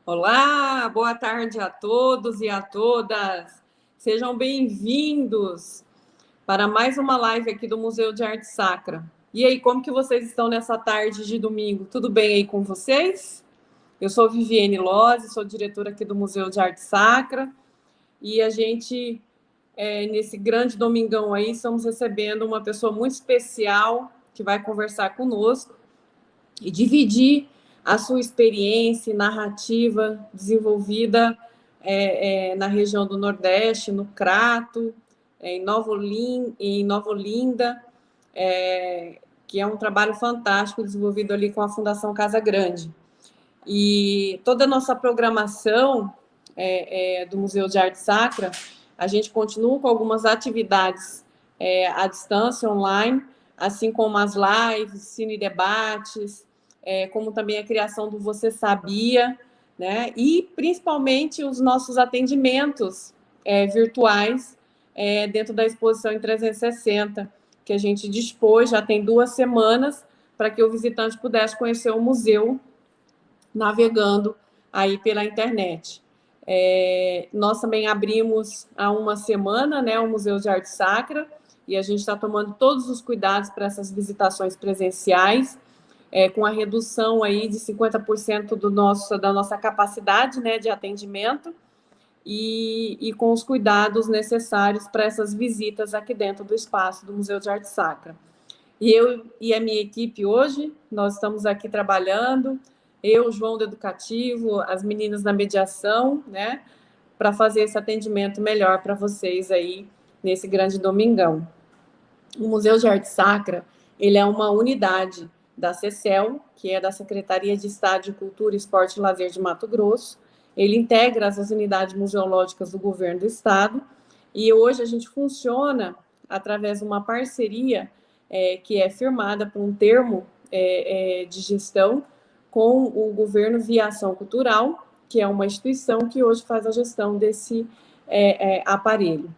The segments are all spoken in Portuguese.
Olá, boa tarde a todos e a todas. Sejam bem-vindos para mais uma live aqui do Museu de Arte Sacra. E aí, como que vocês estão nessa tarde de domingo? Tudo bem aí com vocês? Eu sou Viviane Lozzi, sou diretora aqui do Museu de Arte Sacra e a gente, nesse grande domingão aí, estamos recebendo uma pessoa muito especial que vai conversar conosco e dividir a sua experiência e narrativa desenvolvida na região do Nordeste, no Crato, em Nova Olinda, que é um trabalho fantástico desenvolvido ali com a Fundação Casa Grande. E toda a nossa programação do Museu de Arte Sacra, a gente continua com algumas atividades à distância, online, assim como as lives, cine debates, como também a criação do Você Sabia, né? E principalmente os nossos atendimentos virtuais dentro da exposição em 360, que a gente dispôs, já tem 2 semanas, para que o visitante pudesse conhecer o museu navegando aí pela internet. Nós também abrimos há uma semana, né, o Museu de Arte Sacra, e a gente está tomando todos os cuidados para essas visitações presenciais, com a redução aí de 50% da nossa capacidade, né, de atendimento, e com os cuidados necessários para essas visitas aqui dentro do espaço do Museu de Arte Sacra. E eu e a minha equipe hoje, nós estamos aqui trabalhando, eu, João do Educativo, as meninas da mediação, né, para fazer esse atendimento melhor para vocês aí nesse grande domingão. O Museu de Arte Sacra, ele é uma unidade da CECEL, que é da Secretaria de Estado de Cultura, Esporte e Lazer de Mato Grosso. Ele integra as unidades museológicas do governo do estado, e hoje a gente funciona através de uma parceria que é firmada por um termo de gestão com o governo via Ação Cultural, que é uma instituição que hoje faz a gestão desse aparelho.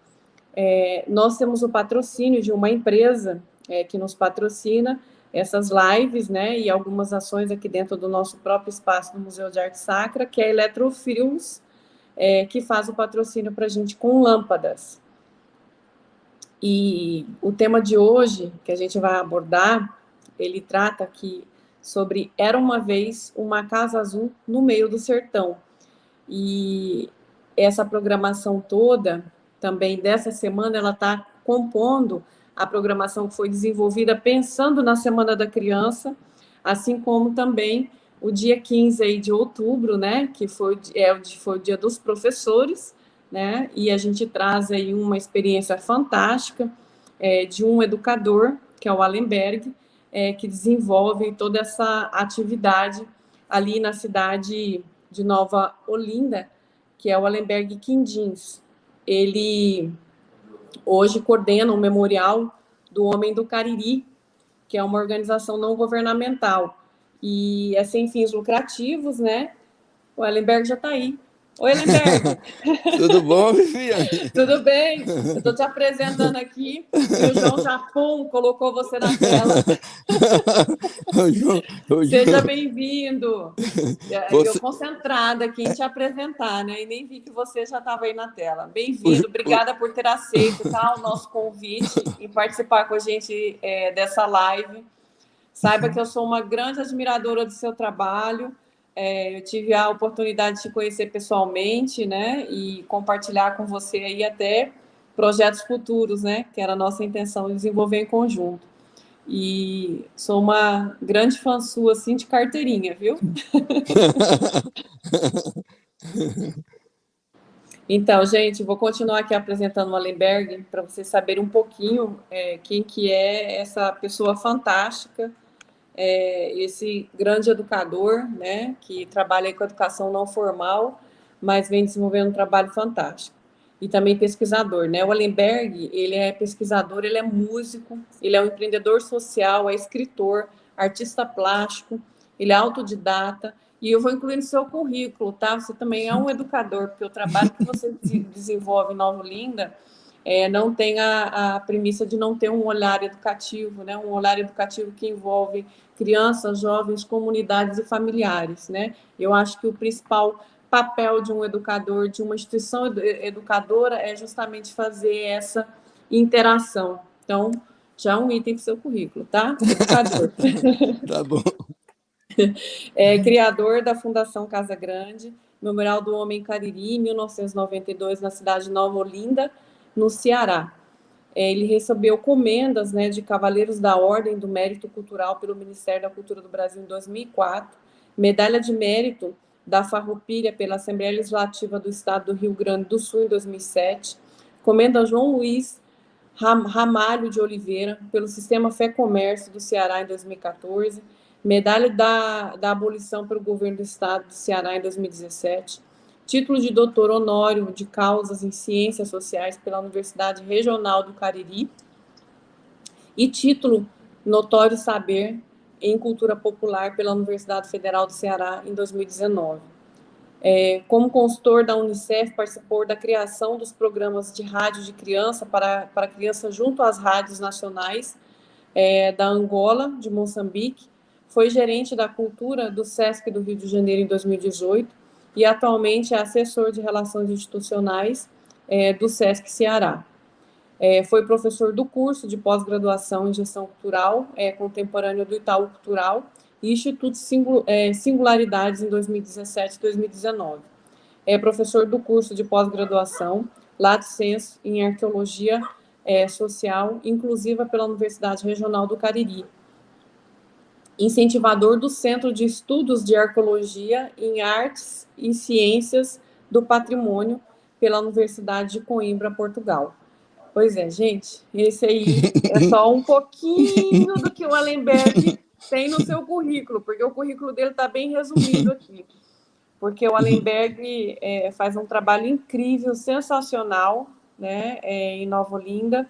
Nós temos o patrocínio de uma empresa que nos patrocina essas lives, né, e algumas ações aqui dentro do nosso próprio espaço do Museu de Arte Sacra, que é a Eletrofios, que faz o patrocínio para a gente com lâmpadas. E o tema de hoje, que a gente vai abordar, ele trata aqui sobre Era uma Vez uma Casa Azul no Meio do Sertão. E essa programação toda, também dessa semana, ela está compondo a programação que foi desenvolvida pensando na Semana da Criança, assim como também o dia 15 aí de outubro, né, que foi o dia dos professores, né, e a gente traz aí uma experiência fantástica de um educador, que é o Allenberg, que desenvolve toda essa atividade ali na cidade de Nova Olinda, que é o Allenberg Quindins. Ele hoje coordena o Memorial do Homem do Cariri, que é uma organização não governamental e é sem fins lucrativos, né? O Allenberg já está aí. Oi, Allenberg. Tudo bom, Viviane? Tudo bem? Eu estou te apresentando aqui e o João Japão colocou você na tela. Seja bem-vindo. Eu concentrada aqui em te apresentar, né? E nem vi que você já estava aí na tela. Bem-vindo, obrigada por ter aceito, tá, o nosso convite e participar com a gente dessa live. Saiba que eu sou uma grande admiradora do seu trabalho. Eu tive a oportunidade de te conhecer pessoalmente, né? E compartilhar com você aí até projetos futuros, né? Que era a nossa intenção de desenvolver em conjunto. E sou uma grande fã sua, assim, de carteirinha, viu? Então, gente, vou continuar aqui apresentando o Allenberg para vocês saberem um pouquinho quem que é essa pessoa fantástica, esse grande educador, né, que trabalha com educação não formal, mas vem desenvolvendo um trabalho fantástico. E também pesquisador, né? O Allenberg, ele é pesquisador, ele é músico, ele é um empreendedor social, é escritor, artista plástico, ele é autodidata, e eu vou incluir no seu currículo, tá? Você também é um educador, porque o trabalho que você desenvolve em Nova Olinda não tem a premissa de não ter um olhar educativo, né? Um olhar educativo que envolve crianças, jovens, comunidades e familiares, né? Eu acho que o principal papel de um educador, de uma instituição educadora, é justamente fazer essa interação. Então, já é um item para o seu currículo, tá? Educador. Tá bom. Criador da Fundação Casa Grande, Memorial do Homem Cariri, em 1992, na cidade de Nova Olinda, no Ceará. Ele recebeu comendas, né, de Cavaleiros da Ordem do Mérito Cultural pelo Ministério da Cultura do Brasil em 2004, medalha de mérito da Farroupilha pela Assembleia Legislativa do Estado do Rio Grande do Sul em 2007, comenda João Luiz Ramalho de Oliveira pelo Sistema Fé Comércio do Ceará em 2014, medalha da abolição pelo governo do Estado do Ceará em 2017, título de doutor honório de causas em ciências sociais pela Universidade Regional do Cariri e título notório saber em cultura popular pela Universidade Federal do Ceará em 2019. Como consultor da Unicef, participou da criação dos programas de rádio de criança para criança junto às rádios nacionais da Angola, de Moçambique, foi gerente da cultura do SESC do Rio de Janeiro em 2018 e atualmente é assessor de relações institucionais do SESC Ceará. Foi professor do curso de pós-graduação em gestão cultural contemporânea do Itaú Cultural e Instituto Singularidades em 2017 e 2019. É professor do curso de pós-graduação Lato Sensu em Arqueologia Social Inclusiva pela Universidade Regional do Cariri. Incentivador do Centro de Estudos de Arqueologia em Artes e Ciências do Patrimônio pela Universidade de Coimbra, Portugal. Pois é, gente, esse aí é só um pouquinho do que o Allenberg tem no seu currículo, porque o currículo dele está bem resumido aqui. Porque o Allenberg faz um trabalho incrível, sensacional, né, em Nova Olinda,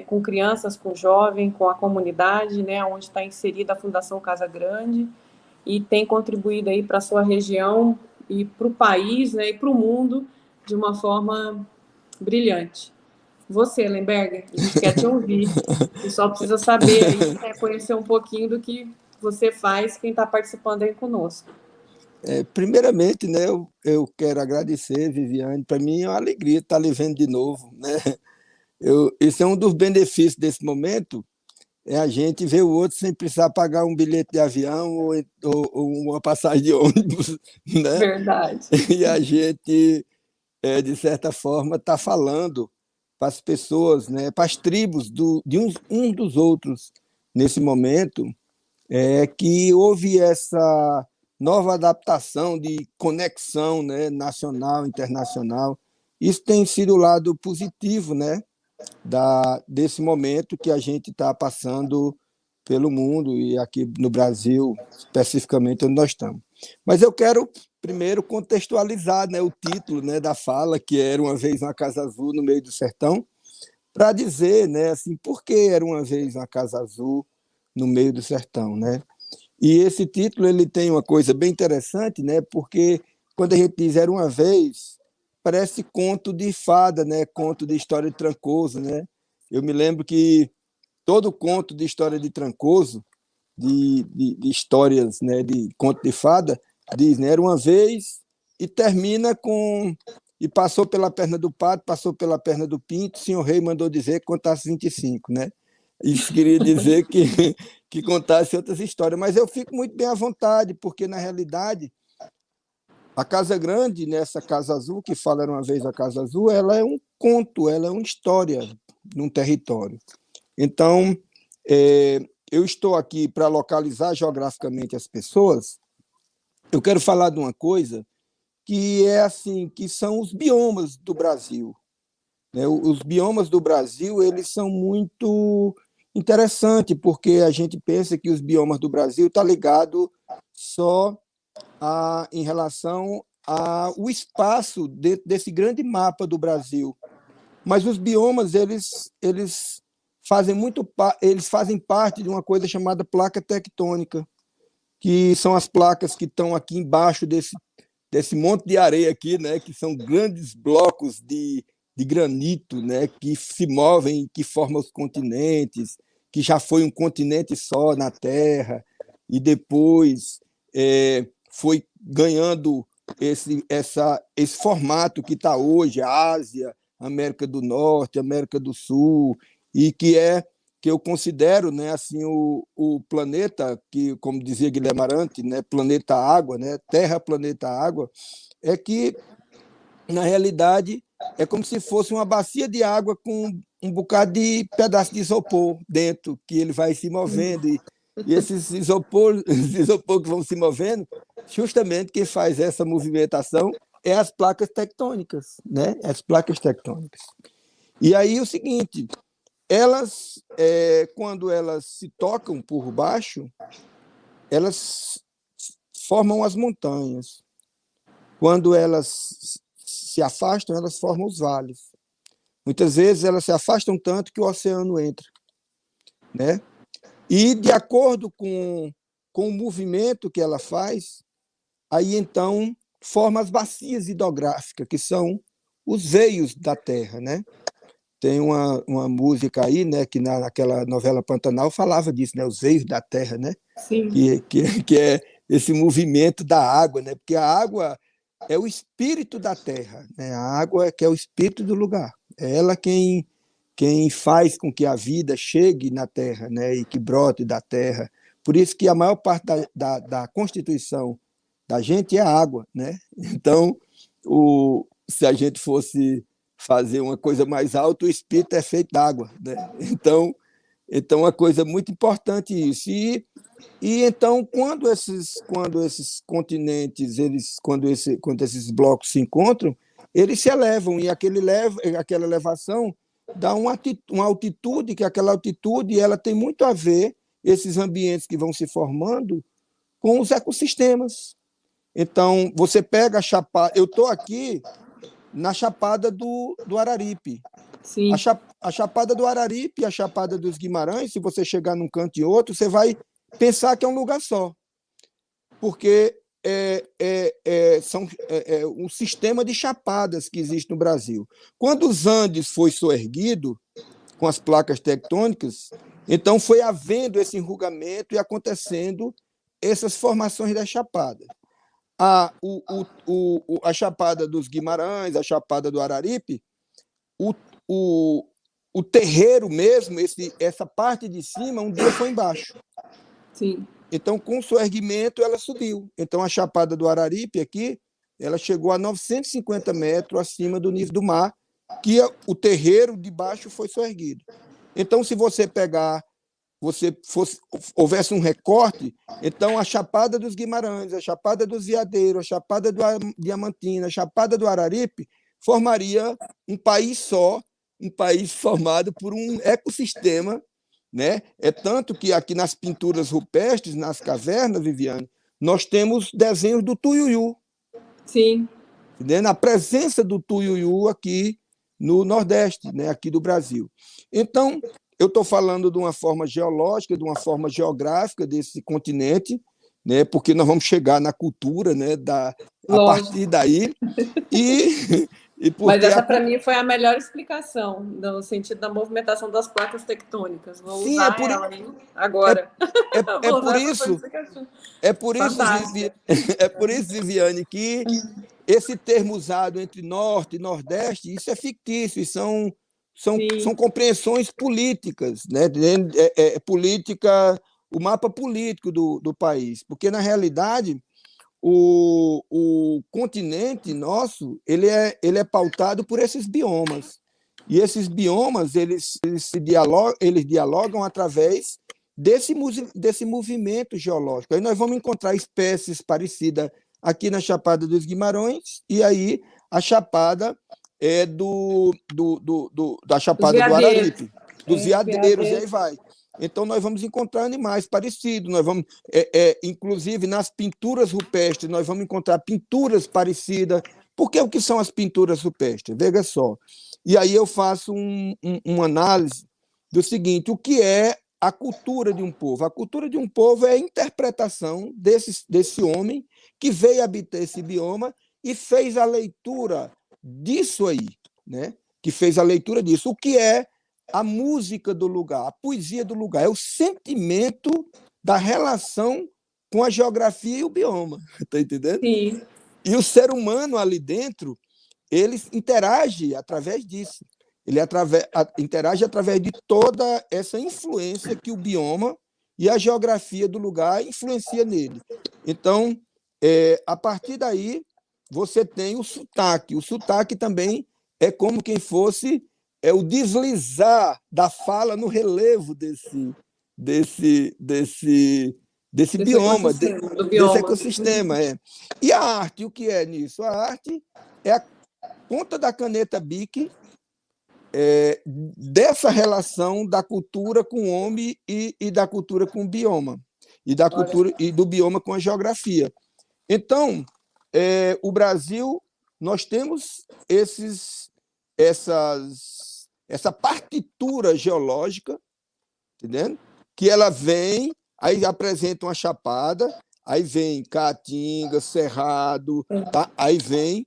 com crianças, com jovens, com a comunidade, né, onde está inserida a Fundação Casa Grande, e tem contribuído aí para a sua região e para o país, né, e para o mundo de uma forma brilhante. Você, Lemberger, a gente quer te ouvir. E só precisa saber aí, conhecer um pouquinho do que você faz, quem está participando aí conosco. Primeiramente, né, eu quero agradecer, Viviane. Para mim é uma alegria estar lhe vendo de novo, né? Esse é um dos benefícios desse momento, é a gente ver o outro sem precisar pagar um bilhete de avião ou uma passagem de ônibus, né? Verdade. E a gente, de certa forma, está falando para as pessoas, né, para as tribos de uns dos outros nesse momento, que houve essa nova adaptação de conexão, né, nacional, internacional. Isso tem sido o lado positivo, né, desse momento que a gente está passando pelo mundo e aqui no Brasil, especificamente onde nós estamos. Mas eu quero primeiro contextualizar, né, o título, né, da fala, que era Uma Vez uma Casa Azul no Meio do Sertão, para dizer, né, assim, por que era uma vez uma Casa Azul no meio do sertão, né? E esse título ele tem uma coisa bem interessante, né, porque quando a gente diz era uma vez, parece conto de fada, né, conto de história de Trancoso, né? Eu me lembro que todo conto de história de Trancoso, de histórias, né, de conto de fada, diz, né, era uma vez e termina com e passou pela perna do pato, passou pela perna do pinto, o senhor rei mandou dizer que contasse 25, né? Isso queria dizer que contasse outras histórias, mas eu fico muito bem à vontade, porque na realidade a Casa Grande, nessa Casa Azul, que fala Era uma Vez a Casa Azul, ela é um conto, ela é uma história num território. Então, eu estou aqui para localizar geograficamente as pessoas. Eu quero falar de uma coisa que é assim, que são os biomas do Brasil, né? Os biomas do Brasil, eles são muito interessantes, porque a gente pensa que os biomas do Brasil estão ligados só em relação ao espaço desse grande mapa do Brasil. Mas os biomas, eles fazem parte de uma coisa chamada placa tectônica, que são as placas que estão aqui embaixo desse monte de areia aqui, né, que são grandes blocos de granito, né, que se movem, que formam os continentes, que já foi um continente só na Terra, e depois foi ganhando esse formato que está hoje, a Ásia, América do Norte, América do Sul, e que eu considero, né, assim, o planeta, que, como dizia Guilherme Amarante, né, planeta água, né, Terra, planeta água, é que, na realidade, é como se fosse uma bacia de água com um bocado de pedaço de isopor dentro, que ele vai se movendo, e esses esses isopor que vão se movendo, justamente quem faz essa movimentação é as placas tectônicas, né? As placas tectônicas. E aí o seguinte, elas, quando elas se tocam por baixo, elas formam as montanhas. Quando elas se afastam, elas formam os vales. Muitas vezes elas se afastam tanto que o oceano entra, né? E de acordo com o movimento que ela faz, aí então forma as bacias hidrográficas, que são os veios da Terra, né? Tem uma música aí, né, que naquela novela Pantanal falava disso, né, os veios da Terra, né? Sim. Que é esse movimento da água, né? Porque a água é o espírito da terra, né? A água é que é o espírito do lugar. É ela quem faz com que a vida chegue na terra, né? E que brote da terra. Por isso que a maior parte da constituição da gente é a água, né? Então, se a gente fosse fazer uma coisa mais alta, o espírito é feito d'água, né? Então, é uma coisa muito importante isso. E então, quando esses continentes, quando esses blocos se encontram, eles se elevam, e aquela elevação dá uma altitude, que aquela altitude ela tem muito a ver, esses ambientes que vão se formando, com os ecossistemas. Então, você pega a Chapada, eu estou aqui na Chapada do Araripe. Sim. A Chapada do Araripe e a Chapada dos Guimarães, se você chegar num canto e outro, você vai pensar que é um lugar só, porque são um sistema de chapadas que existe no Brasil. Quando os Andes foi soerguido com as placas tectônicas, então foi havendo esse enrugamento e acontecendo essas formações das chapadas. A Chapada dos Guimarães, a Chapada do Araripe, o terreiro mesmo, essa parte de cima, um dia foi embaixo. Sim. Então, com o soerguimento, ela subiu. Então, a Chapada do Araripe aqui, ela chegou a 950 metros acima do nível do mar, que o terreiro de baixo foi soerguido. Então, se você houvesse um recorte, então a Chapada dos Guimarães, a Chapada dos Veadeiros, a Chapada do Diamantina, a Chapada do Araripe, formaria um país só, um país formado por um ecossistema, né? É tanto que aqui nas pinturas rupestres, nas cavernas, Viviane, nós temos desenhos do tuiuiu. Sim. Entendendo? A presença do tuiuiu aqui no Nordeste, né? Aqui do Brasil. Então, eu estou falando de uma forma geológica, de uma forma geográfica desse continente, né? Porque nós vamos chegar na cultura, né? A partir daí. Mas essa, para mim, foi a melhor explicação, no sentido da movimentação das placas tectônicas. Vou usar ela aí agora. É por isso, Viviane, que esse termo usado entre Norte e Nordeste, isso é fictício, e são compreensões políticas, né? Política, o mapa político do país, porque, na realidade, o continente nosso ele é pautado por esses biomas. E esses biomas eles dialogam através desse movimento geológico. Aí nós vamos encontrar espécies parecidas aqui na Chapada dos Guimarães, e aí a Chapada da Chapada do Araripe, dos veadeiros, e aí vai. Então, nós vamos encontrar animais parecidos, nós vamos, inclusive nas pinturas rupestres, nós vamos encontrar pinturas parecidas. Porque o que são as pinturas rupestres? Veja só. E aí eu faço uma análise do seguinte: o que é a cultura de um povo? A cultura de um povo é a interpretação desse homem que veio habitar esse bioma e fez a leitura disso aí, né? Que fez a leitura disso. O que é a música do lugar, a poesia do lugar, é o sentimento da relação com a geografia e o bioma, tá entendendo? Sim. E o ser humano ali dentro, ele interage através disso. Ele interage através de toda essa influência que o bioma e a geografia do lugar influencia nele. Então, a partir daí, você tem o sotaque. O sotaque também é como quem fosse o deslizar da fala no relevo desse bioma, desse ecossistema. E a arte, o que é nisso? A arte é a ponta da caneta Bic dessa relação da cultura com o homem e da cultura com o bioma, e da cultura e do bioma com a geografia. Então, o Brasil, nós temos essa partitura geológica, entendendo? Que ela vem, aí apresenta uma chapada, aí vem Caatinga, Cerrado, tá? Aí vem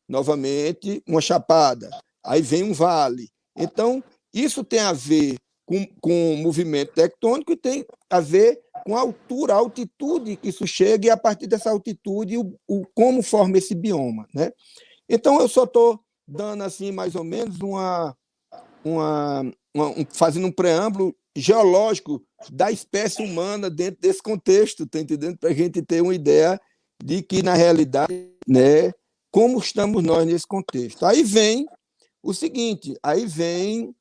novamente uma chapada, aí vem um vale. Então, isso tem a ver com o movimento tectônico e tem a ver com a altura, a altitude que isso chega, e a partir dessa altitude, como forma esse bioma, né? Então, eu só estou dando, assim, mais ou menos, fazendo um preâmbulo geológico da espécie humana dentro desse contexto, tá entendendo? Para a gente ter uma ideia de que, na realidade, né, como estamos nós nesse contexto. Aí vem o seguinte, aí vem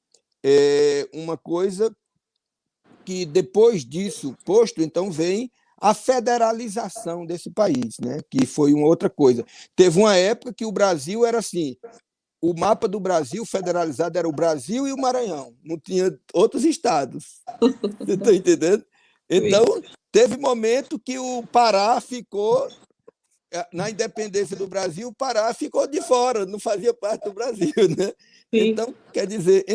uma coisa que, depois disso posto, então vem a federalização desse país, né? Que foi uma outra coisa. Teve uma época que o Brasil era assim, o mapa do Brasil federalizado era o Brasil e o Maranhão, não tinha outros estados. Você está entendendo? Então, teve momento que o Pará ficou, na independência do Brasil, o Pará ficou de fora, não fazia parte do Brasil, né? Então, quer dizer,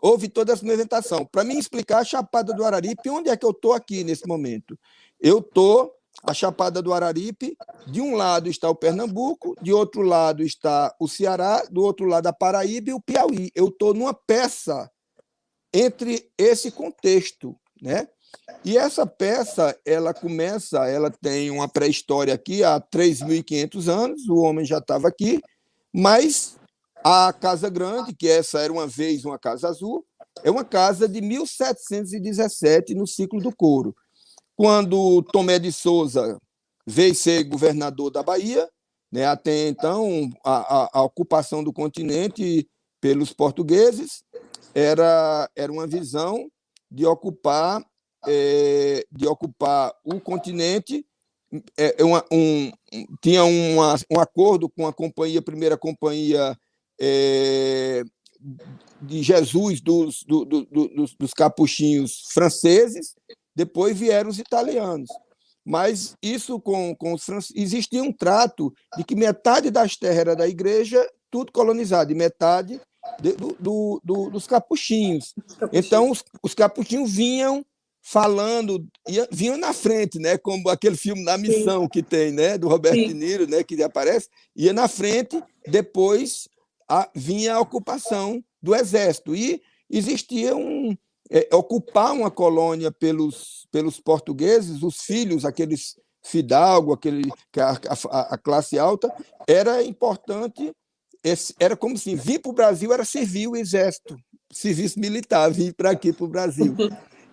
houve toda essa movimentação. Para mim explicar a Chapada do Araripe, onde é que eu estou aqui nesse momento? Eu estou, a Chapada do Araripe, de um lado está o Pernambuco, de outro lado está o Ceará, do outro lado a Paraíba e o Piauí. Eu estou numa peça entre esse contexto, né? E essa peça, ela tem uma pré-história aqui há 3.500 anos, o homem já estava aqui, mas a Casa Grande, que essa era uma vez uma casa azul, é uma casa de 1717, no ciclo do couro. Quando Tomé de Souza veio ser governador da Bahia, né, até então a ocupação do continente pelos portugueses era uma visão de ocupar o continente. Tinha um acordo com a primeira companhia de Jesus dos capuchinhos franceses, depois vieram os italianos. Mas isso com os franceses, existia um trato de que metade das terras era da igreja, tudo colonizado, e metade dos capuchinhos. Então, os capuchinhos vinham falando, vinham na frente, né? Como aquele filme Na Missão que tem, né? Do Roberto De Niro, né? Que aparece, ia na frente, depois vinha a ocupação do exército. E existia ocupar uma colônia pelos portugueses, os filhos, aqueles fidalgo, a classe alta, era importante. Era como assim, vir para o Brasil era servir o exército, serviço militar, vir para aqui, para o Brasil.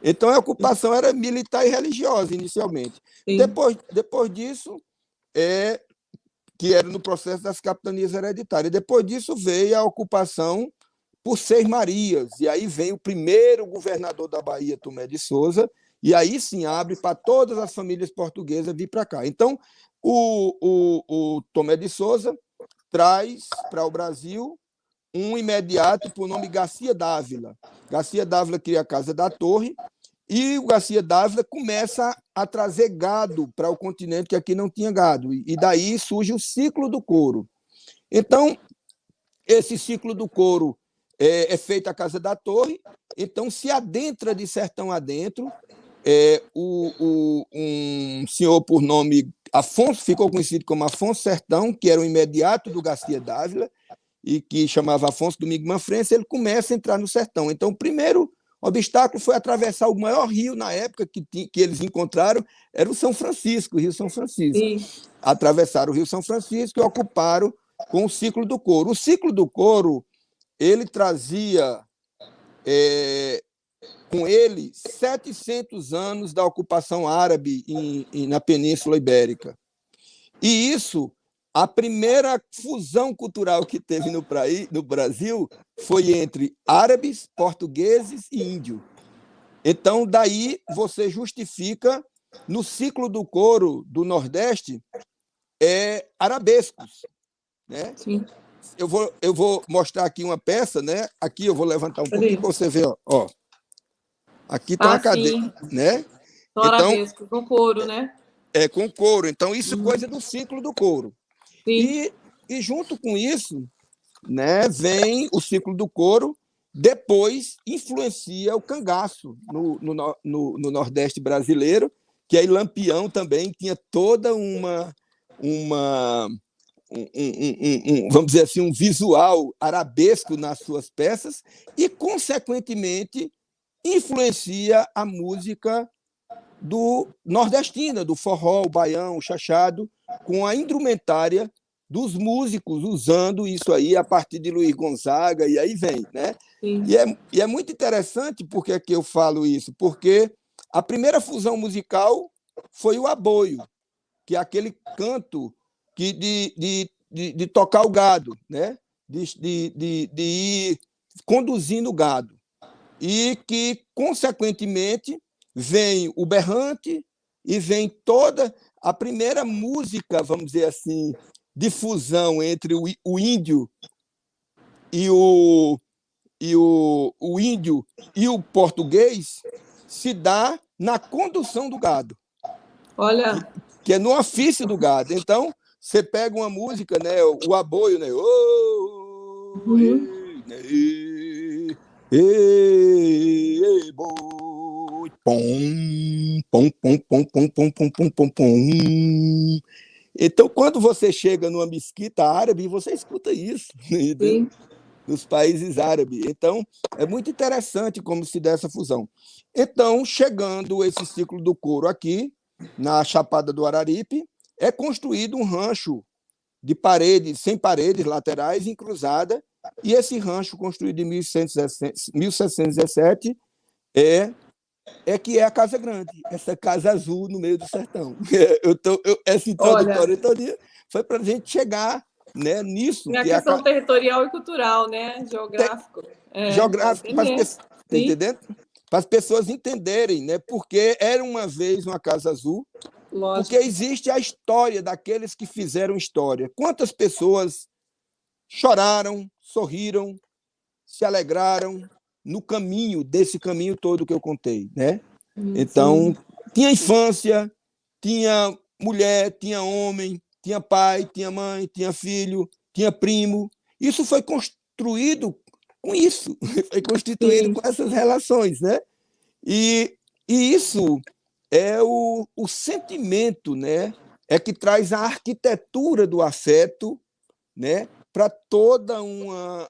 Então, a ocupação era militar e religiosa, inicialmente. Depois disso, que era no processo das capitanias hereditárias. Depois disso, veio a ocupação por Seis Marias, e aí vem o primeiro governador da Bahia, Tomé de Souza, e aí sim abre para todas as famílias portuguesas vir para cá. Então, o Tomé de Souza traz para o Brasil um imediato por nome Garcia Dávila. Garcia Dávila cria a Casa da Torre, e o Garcia Dávila começa a trazer gado para o continente, que aqui não tinha gado, e daí surge o ciclo do couro. Então, esse ciclo do couro é feita a Casa da Torre, então se adentra de sertão adentro, um senhor por nome Afonso, ficou conhecido como Afonso Sertão, que era o imediato do Garcia Dávila, e que chamava Afonso Domingo Manfrense, ele começa a entrar no sertão. Então, o primeiro O obstáculo foi atravessar o maior rio na época que eles encontraram, era o São Francisco, o Rio São Francisco. Sim. Atravessaram o Rio São Francisco e ocuparam com o ciclo do couro. O ciclo do couro, ele trazia com ele 700 anos da ocupação árabe na Península Ibérica. E isso, a primeira fusão cultural que teve no Brasil foi entre árabes, portugueses e índios. Então, daí você justifica, no ciclo do couro do Nordeste, arabescos. Né? Sim. Eu vou mostrar aqui uma peça, né? Aqui eu vou levantar um pouquinho para você ver. Ó. Aqui está uma cadeira. Né? São arabescos, com couro, né? Com couro. Então, isso é coisa do ciclo do couro. E junto com isso, né, vem o ciclo do couro, depois influencia o cangaço no Nordeste brasileiro, que aí Lampião também tinha toda vamos dizer assim, um visual arabesco nas suas peças e, consequentemente, influencia a música do nordestina, do forró, o baião, o chachado, com a indumentária dos músicos usando isso aí a partir de Luiz Gonzaga, e aí vem, né? E é muito interessante porque que eu falo isso, porque a primeira fusão musical foi o aboio, que é aquele canto de tocar o gado, né? de ir conduzindo o gado, e que, consequentemente, vem o berrante e vem toda a primeira música, vamos dizer assim, de fusão entre o índio e o índio e o português se dá na condução do gado. Olha, que é no ofício do gado. Então, você pega uma música, né, o aboio, né? Boi, pom, pom, pom, pom, pom, pom, pom, pom, pom, pom. Então, quando você chega numa mesquita árabe, você escuta isso, entendeu? Nos países árabes. Então, é muito interessante como se dá essa fusão. Então, chegando esse ciclo do couro aqui, na Chapada do Araripe, é construído um rancho de paredes, sem paredes laterais, em cruzada, e esse rancho, construído em 1717, que é a Casa Grande, essa casa azul no meio do sertão. Essa introdutória toda foi para a gente chegar, né, nisso. A questão territorial e cultural, né? Geográfico. Geográfico, tá entendendo? Para as pessoas entenderem, né? Porque era uma vez uma Casa Azul, lógico. Porque existe a história daqueles que fizeram história. Quantas pessoas choraram, sorriram, se alegraram no caminho, desse caminho todo que eu contei, né? Então, tinha infância, tinha mulher, tinha homem, tinha pai, tinha mãe, tinha filho, tinha primo. Isso foi construído com isso, foi constituído com essas relações, né? E isso é o sentimento, né? É que traz a arquitetura do afeto, né? Para toda uma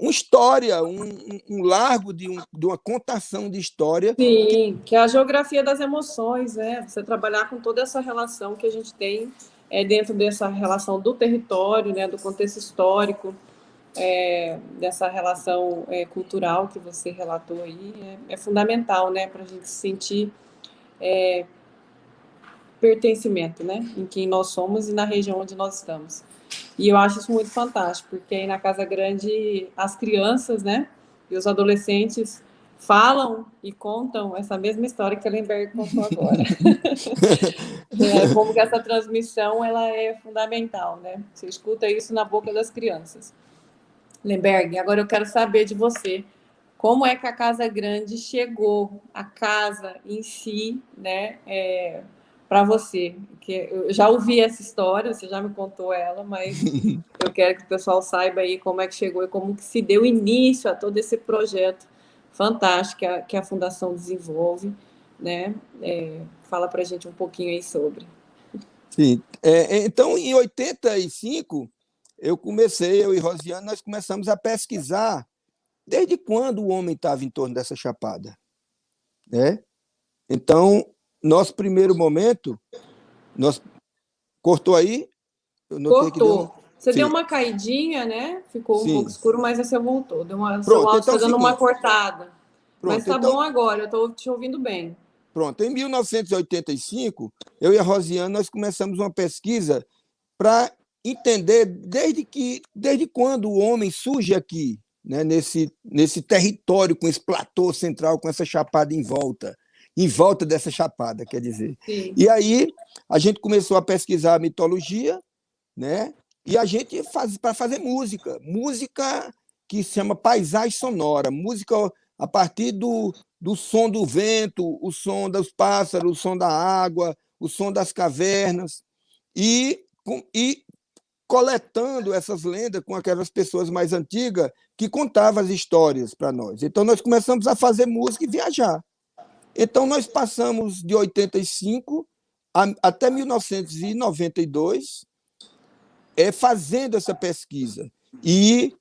história, um largo de uma contação de história. Sim, que é a geografia das emoções, né? Você trabalhar com toda essa relação que a gente tem dentro dessa relação do território, né? Do contexto histórico, dessa relação cultural que você relatou aí, é fundamental, né? Para a gente sentir pertencimento, né? Em quem nós somos e na região onde nós estamos. E eu acho isso muito fantástico, porque aí na Casa Grande as crianças, né, e os adolescentes falam e contam essa mesma história que a Lemberg contou agora. Como que essa transmissão ela é fundamental, né? Você escuta isso na boca das crianças. Lemberg, agora eu quero saber de você. Como é que a Casa Grande chegou, a casa em si, né, para você? Que eu já ouvi essa história, você já me contou ela, mas eu quero que o pessoal saiba aí como é que chegou e como que se deu início a todo esse projeto fantástico que a Fundação desenvolve, né? Fala para a gente um pouquinho aí sobre. Sim. Então, em 85, eu e Rosiane, nós começamos a pesquisar desde quando o homem estava em torno dessa chapada, né? Então, nosso primeiro momento, nós cortou aí? Eu notei que deu Cortou. Você deu sim, uma caidinha, né? Ficou um pouco sim. escuro, mas aí você voltou. Seu Pronto, áudio então é está o dando uma seguinte, cortada. Mas pronto, tá então bom agora, eu tô te ouvindo bem. pronto. Em 1985, eu e a Rosiane nós começamos uma pesquisa para entender desde quando o homem surge aqui, né, nesse território com esse platô central, com essa chapada em volta dessa chapada, quer dizer. Sim. E aí a gente começou a pesquisar a mitologia, né? E a gente faz para fazer música que se chama paisagem sonora, música a partir do som do vento, o som dos pássaros, o som da água, o som das cavernas, e coletando essas lendas com aquelas pessoas mais antigas que contavam as histórias para nós. Então, nós começamos a fazer música e viajar. Então, nós passamos de 85 até 1992 fazendo essa pesquisa e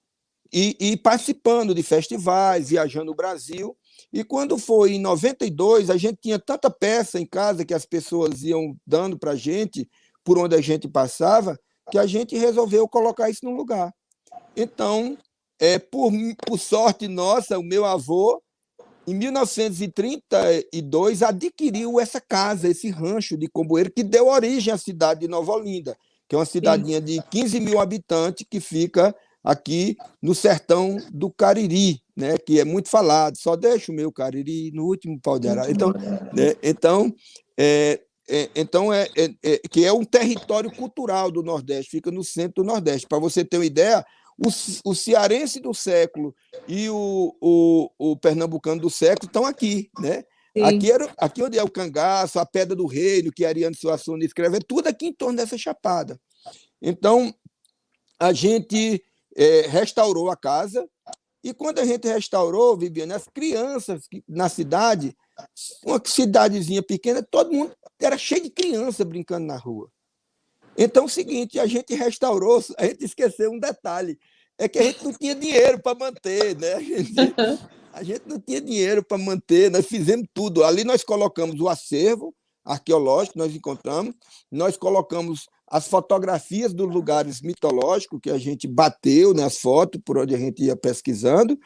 participando de festivais, viajando o Brasil. E quando foi em 92, a gente tinha tanta peça em casa que as pessoas iam dando para a gente, por onde a gente passava, que a gente resolveu colocar isso num lugar. Então, por sorte nossa, o meu avô, em 1932, adquiriu essa casa, esse rancho de Comboeiro, que deu origem à cidade de Nova Olinda, que é uma Sim. cidadinha de 15 mil habitantes que fica aqui no sertão do Cariri, né, que é muito falado. Só deixa o meu Cariri no último pau de arara. Então, né, que é um território cultural do Nordeste, fica no centro do Nordeste. Para você ter uma ideia, o cearense do século e o pernambucano do século estão aqui, né? Sim. Aqui onde é o Cangaço, a Pedra do Reino, que Ariano Suassuna escreve, é tudo aqui em torno dessa chapada. Então, a gente restaurou a casa, e quando a gente restaurou, Viviane, as crianças na cidade, uma cidadezinha pequena, todo mundo era cheio de criança brincando na rua. Então, é o seguinte, a gente restaurou, a gente esqueceu um detalhe, é que a gente não tinha dinheiro para manter, né? A gente não tinha dinheiro para manter, nós fizemos tudo. Ali nós colocamos o acervo arqueológico, nós encontramos, nós colocamos as fotografias dos lugares mitológicos que a gente bateu nas fotos, por onde a gente ia pesquisando,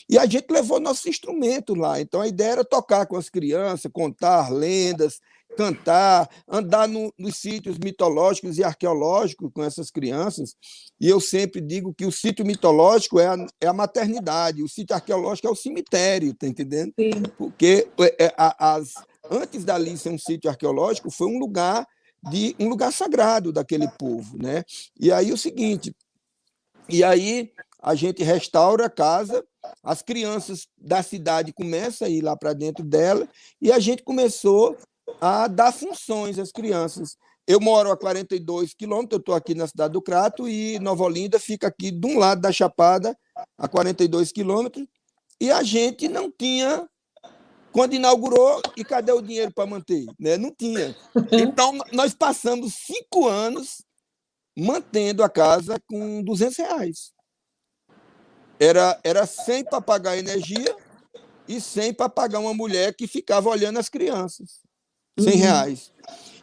e a gente levou nossos instrumentos lá. Então a ideia era tocar com as crianças, contar lendas, cantar, andar nos sítios mitológicos e arqueológicos com essas crianças. E eu sempre digo que o sítio mitológico é a maternidade, o sítio arqueológico é o cemitério, tá entendendo? Sim. Porque antes dali ser um sítio arqueológico, foi um lugar sagrado daquele povo, né? E aí o seguinte, a gente restaura a casa, as crianças da cidade começam a ir lá para dentro dela, e a gente começou a dar funções às crianças. Eu moro a 42 quilômetros, eu estou aqui na cidade do Crato, e Nova Olinda fica aqui de um lado da Chapada, a 42 quilômetros, e a gente não tinha, quando inaugurou, e cadê o dinheiro para manter? Né? Não tinha. Então, nós passamos 5 anos mantendo a casa com R$ 200. Era 100 para pagar energia e 100 para pagar uma mulher que ficava olhando as crianças. R$ 100.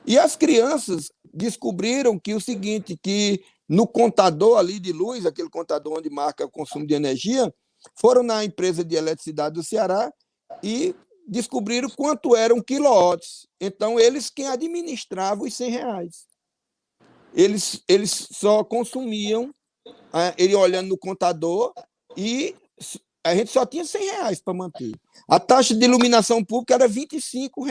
E as crianças descobriram que o seguinte, que no contador ali de luz, aquele contador onde marca o consumo de energia, foram na empresa de eletricidade do Ceará e descobriram quanto eram quilowatts. Então, eles quem administravam os R$ 100. Eles só consumiam, ele olhando no contador, e a gente só tinha R$ 100 para manter. A taxa de iluminação pública era R$ 25.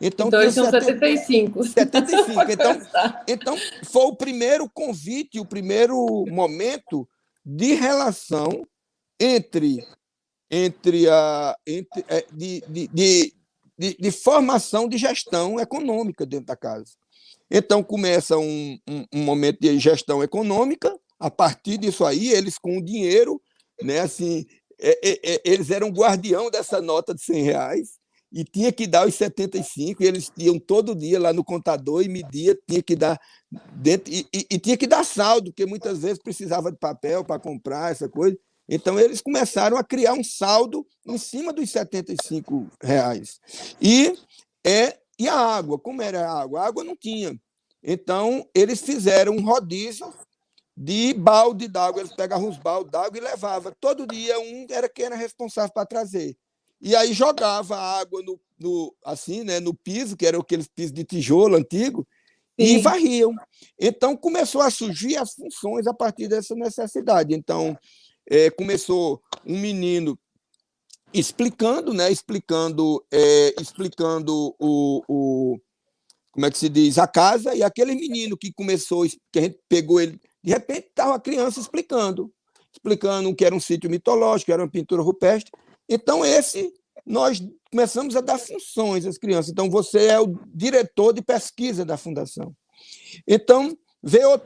Então eles tinham 75. 75. Então, foi o primeiro convite, o primeiro momento de relação de formação de gestão econômica dentro da casa. Então, começa um momento de gestão econômica, a partir disso aí, eles com o dinheiro, né, assim, eles eram guardião dessa nota de R$ 100, e tinha que dar os 75, e eles iam todo dia lá no contador e media, tinha que dar dentro, e tinha que dar saldo, porque muitas vezes precisava de papel para comprar essa coisa, Então, eles começaram a criar um saldo em cima dos R$ 75. E a água, como era a água? A água não tinha. Então, eles fizeram um rodízio de balde d'água. Eles pegavam os baldes d'água e levavam. Todo dia, um era quem era responsável para trazer. E aí jogava a água assim, né, no piso, que era aqueles pisos de tijolo antigo, e varriam. Então, começou a surgir as funções a partir dessa necessidade. Então, começou um menino explicando, né, explicando como é que se diz, a casa, e aquele menino que começou, que a gente pegou ele, de repente estava a criança explicando que era um sítio mitológico, que era uma pintura rupestre. Então, nós começamos a dar funções às crianças. Então, você é o diretor de pesquisa da fundação. Então,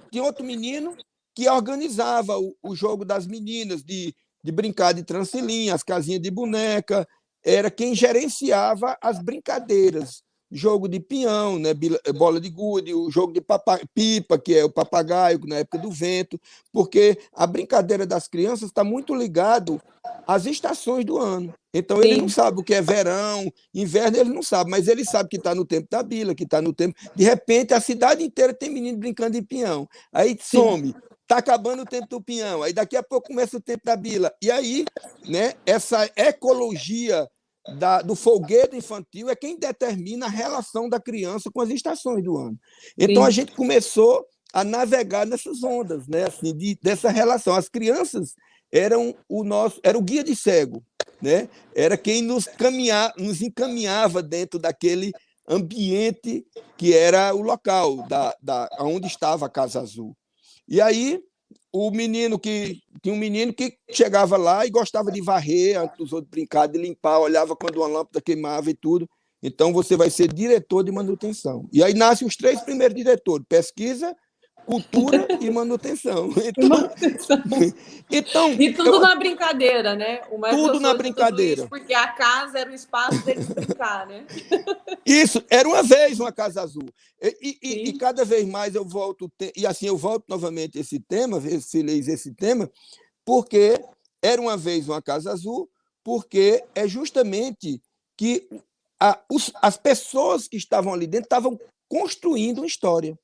tinha outro menino que organizava o jogo das meninas, de brincar de transilinha, as casinhas de boneca, era quem gerenciava as brincadeiras, jogo de peão, né, bola de gude, o jogo de pipa, que é o papagaio, na época do vento, porque a brincadeira das crianças está muito ligado às estações do ano. Então, ele não sabe o que é verão, inverno, ele não sabe, mas ele sabe que está no tempo da bila, que está no tempo... De repente, a cidade inteira tem menino brincando de peão. Aí some, está acabando o tempo do peão, aí daqui a pouco começa o tempo da bila. E aí, né, essa ecologia do folguedo infantil é quem determina a relação da criança com as estações do ano. Então, a gente começou a navegar nessas ondas, né, assim, dessa relação. As crianças eram o guia de cego, né? Era quem nos encaminhava dentro daquele ambiente que era o local onde estava a Casa Azul. E aí, tinha um menino que chegava lá e gostava de varrer, antes dos outros brincar, de limpar, olhava quando uma lâmpada queimava e tudo. Então, você vai ser diretor de manutenção. E aí nascem os 3 primeiros diretores: pesquisa, cultura e manutenção. Então, e tudo na brincadeira, né? Tudo na brincadeira. Isso porque a casa era o espaço deles brincar, né? Isso, era uma vez uma Casa Azul. E cada vez mais eu volto, e assim eu volto novamente esse tema, feliz esse tema, porque era uma vez uma Casa Azul, porque é justamente que as pessoas que estavam ali dentro estavam construindo uma história.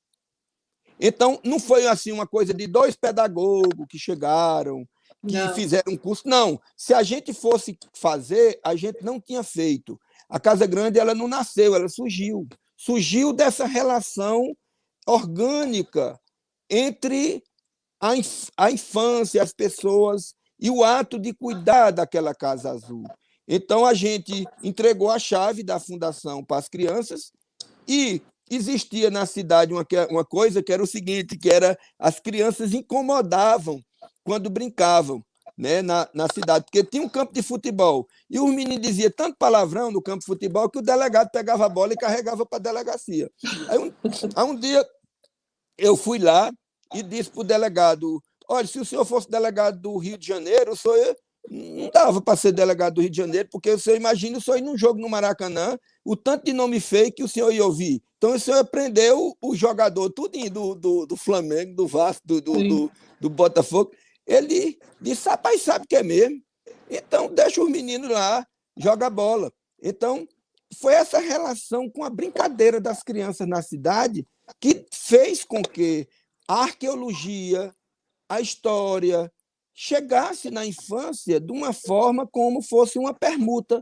Então, não foi assim uma coisa de 2 pedagogos que chegaram, que fizeram um curso. Não, se a gente fosse fazer, a gente não tinha feito. A Casa Grande ela não nasceu, ela surgiu. Surgiu dessa relação orgânica entre a infância, as pessoas, e o ato de cuidar daquela Casa Azul. Então, a gente entregou a chave da fundação para as crianças e existia na cidade uma coisa que era o seguinte, que era as crianças incomodavam quando brincavam, né, na cidade, porque tinha um campo de futebol, e os meninos diziam tanto palavrão no campo de futebol que o delegado pegava a bola e carregava para a delegacia. Aí um dia eu fui lá e disse para o delegado: olha, se o senhor fosse delegado do Rio de Janeiro, o senhor não dava para ser delegado do Rio de Janeiro, porque o senhor imagina o senhor ir num jogo no Maracanã, o tanto de nome feio que o senhor ia ouvir. Então, o senhor prendeu o jogador tudinho do Flamengo, do Vasco, do Botafogo. Ele disse: rapaz, sabe que é mesmo? Então, deixa os meninos lá, joga bola. Então, foi essa relação com a brincadeira das crianças na cidade que fez com que a arqueologia, a história, chegasse na infância de uma forma como fosse uma permuta,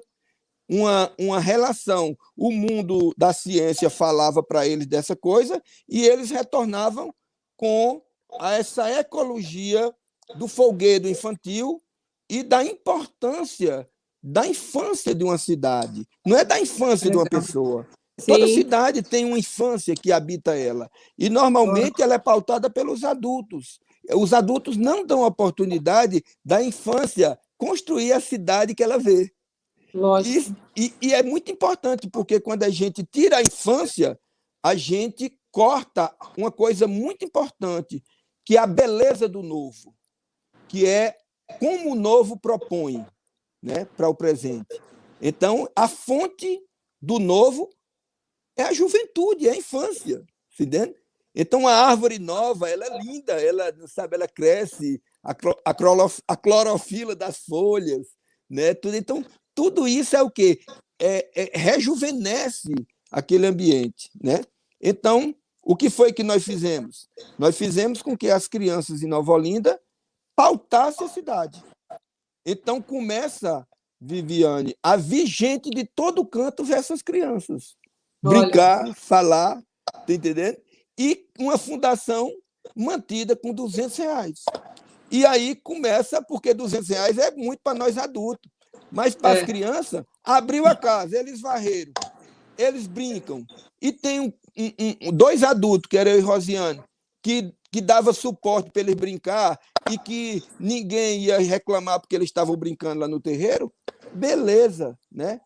uma relação. O mundo da ciência falava para eles dessa coisa e eles retornavam com essa ecologia do folguedo infantil e da importância da infância de uma cidade. Não é da infância de uma pessoa. Toda cidade tem uma infância que habita ela. E, normalmente, ela é pautada pelos adultos. Os adultos não dão oportunidade da infância construir a cidade que ela vê. Lógico. E é muito importante, porque quando a gente tira a infância, a gente corta uma coisa muito importante, que é a beleza do novo, que é como o novo propõe, né, para o presente. Então, a fonte do novo é a juventude, é a infância, entendeu? Então, a árvore nova, ela é linda, ela cresce, a clorofila das folhas, né? Então, tudo isso é o quê? Rejuvenesce aquele ambiente, né? Então, o que foi que nós fizemos? Nós fizemos com que as crianças em Nova Olinda pautassem a cidade. Então, começa, Viviane, a vir gente de todo canto ver essas crianças. Brincar, Olha, falar, tá entendendo? E uma fundação mantida com R$ 200. E aí começa, porque R$ 200 é muito para nós adultos. Mas para as crianças, abriu a casa, eles varreram, eles brincam. E tem dois adultos, que era eu e Rosiane, que dava suporte para eles brincar e que ninguém ia reclamar porque eles estavam brincando lá no terreiro. Beleza, né?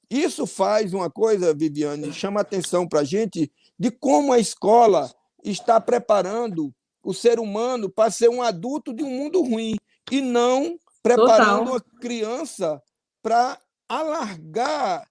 Isso faz uma coisa, Viviane, chama atenção para a gente de como a escola está preparando o ser humano para ser um adulto de um mundo ruim e não preparando total. a criança para alargar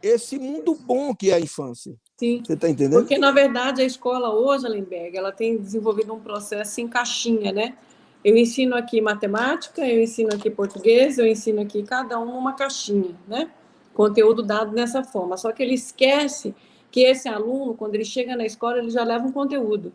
esse mundo bom que é a infância. Sim, Você está entendendo? porque na verdade a escola hoje, Alenberg, ela tem desenvolvido um processo em caixinha, né? Eu ensino aqui matemática, eu ensino aqui português, eu ensino aqui cada um uma caixinha, né? Conteúdo dado dessa forma. Só que ele esquece que esse aluno, quando ele chega na escola, ele já leva um conteúdo,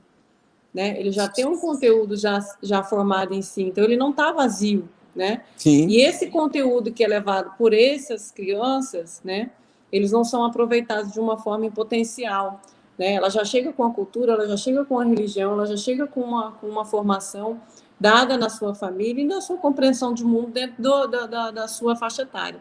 né? Ele já tem um conteúdo já formado em si, então ele não está vazio, né? Sim. E esse conteúdo que é levado por essas crianças, né? Eles não são aproveitados de uma forma em potencial, né? Ela já chega com a cultura, ela já chega com a religião, ela já chega com uma formação dada na sua família e na sua compreensão de mundo dentro da sua faixa etária.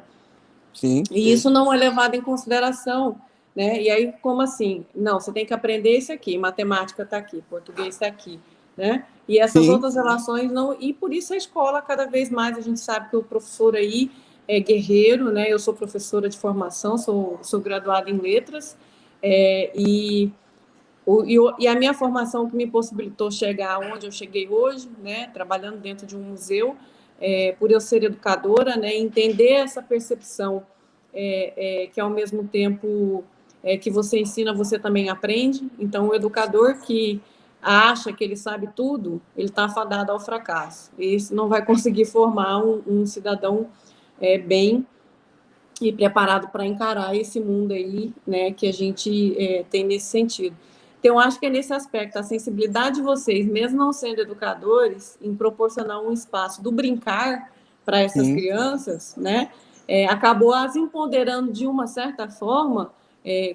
Sim. E isso não é levado em consideração, né? E aí, como assim? Não, você tem que aprender isso aqui, matemática está aqui, português está aqui, né? E essas Sim. outras relações não... E por isso a escola, cada vez mais, a gente sabe que o professor aí é guerreiro, né? Eu sou professora de formação, sou graduada em letras, e a minha formação que me possibilitou chegar onde eu cheguei hoje, né, trabalhando dentro de um museu, por eu ser educadora, né, entender essa percepção que, ao mesmo tempo que você ensina, você também aprende. Então, o educador que acha que ele sabe tudo, ele está fadado ao fracasso. Esse não vai conseguir formar um cidadão bem e preparado para encarar esse mundo aí, né, que a gente tem nesse sentido. Então, eu acho que é nesse aspecto, a sensibilidade de vocês, mesmo não sendo educadores, em proporcionar um espaço do brincar para essas Sim. crianças, né, acabou as empoderando de uma certa forma,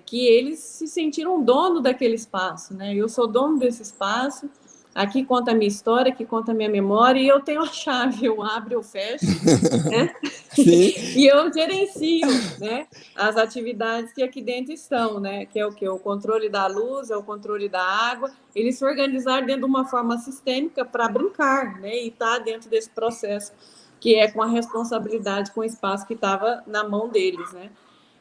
que eles se sentiram dono daquele espaço, né? Eu sou dono desse espaço, aqui conta a minha história, aqui conta a minha memória, e eu tenho a chave, eu abro, eu fecho, né? Sim. E eu gerencio, né, as atividades que aqui dentro estão, né, que é o que? O controle da luz, é o controle da água, eles se organizar dentro de uma forma sistêmica para brincar, né, e estar dentro desse processo, que é com a responsabilidade com o espaço que estava na mão deles, né.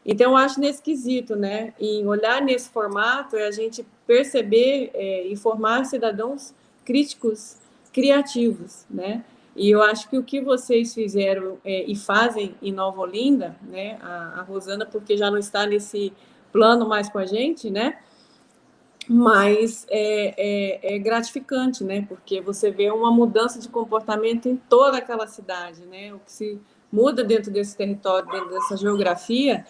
Então, eu acho nesse quesito, né, em olhar nesse formato, é a gente perceber e formar cidadãos críticos, criativos, né. E eu acho que o que vocês fizeram e fazem em Nova Olinda, né, a Rosana, porque já não está nesse plano mais com a gente, né, mas é gratificante, né, porque você vê uma mudança de comportamento em toda aquela cidade, né, o que se muda dentro desse território, dentro dessa geografia,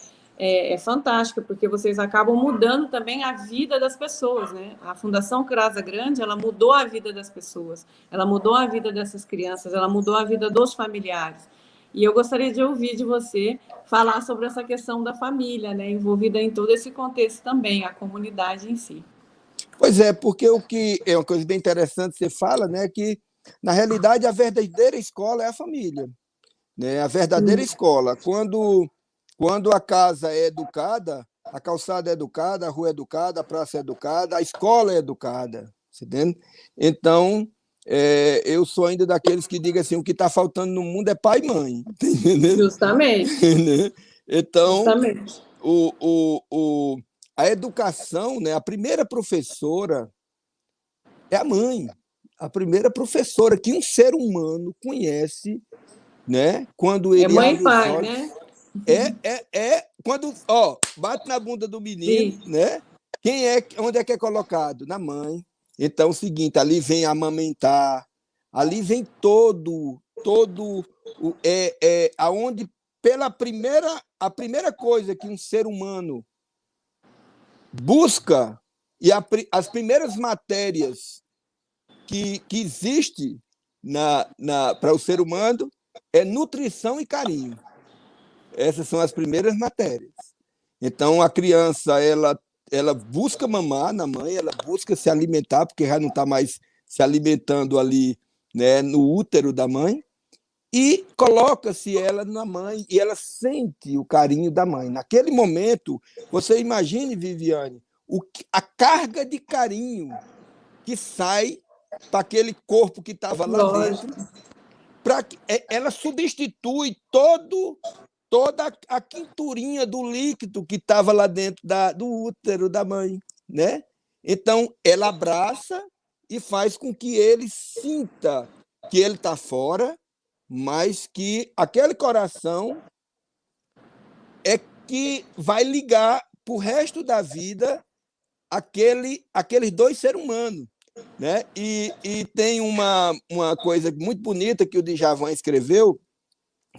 fantástico, porque vocês acabam mudando também a vida das pessoas, né? A Fundação Casa Grande, ela mudou a vida das pessoas, ela mudou a vida dessas crianças, ela mudou a vida dos familiares. E eu gostaria de ouvir de você falar sobre essa questão da família, né? Envolvida em todo esse contexto também, a comunidade em si. Pois é, porque o que é uma coisa bem interessante você fala, né, que na realidade a verdadeira escola é a família, né? A verdadeira escola, quando a casa é educada, a calçada é educada, a rua é educada, a praça é educada, a escola é educada, você entende? Então, eu sou ainda daqueles que digam assim, o que está faltando no mundo é pai e mãe, tá entendendo? Justamente. Então, Justamente. o, o, o, a educação, né, a primeira professora é a mãe, a primeira professora que um ser humano conhece, né, quando É ele mãe e abre os pai, olhos. né? Quando bate na bunda do menino, Sim. né? Onde é que é colocado? Na mãe. Então, é o seguinte, ali vem amamentar, ali vem aonde a primeira coisa que um ser humano busca e as primeiras matérias que existe para o ser humano é nutrição e carinho. Essas são as primeiras matérias. Então, a criança, ela busca mamar na mãe, ela busca se alimentar, porque já não está mais se alimentando ali, né, no útero da mãe, e coloca-se ela na mãe e ela sente o carinho da mãe. Naquele momento, você imagine, Viviane, a carga de carinho que sai para aquele corpo que estava lá dentro, ela substitui toda a quinturinha do líquido que estava lá dentro do útero da mãe, né? Então, ela abraça e faz com que ele sinta que ele está fora, mas que aquele coração é que vai ligar para o resto da vida aqueles dois seres humanos, né? E tem uma coisa muito bonita que o Djavan escreveu,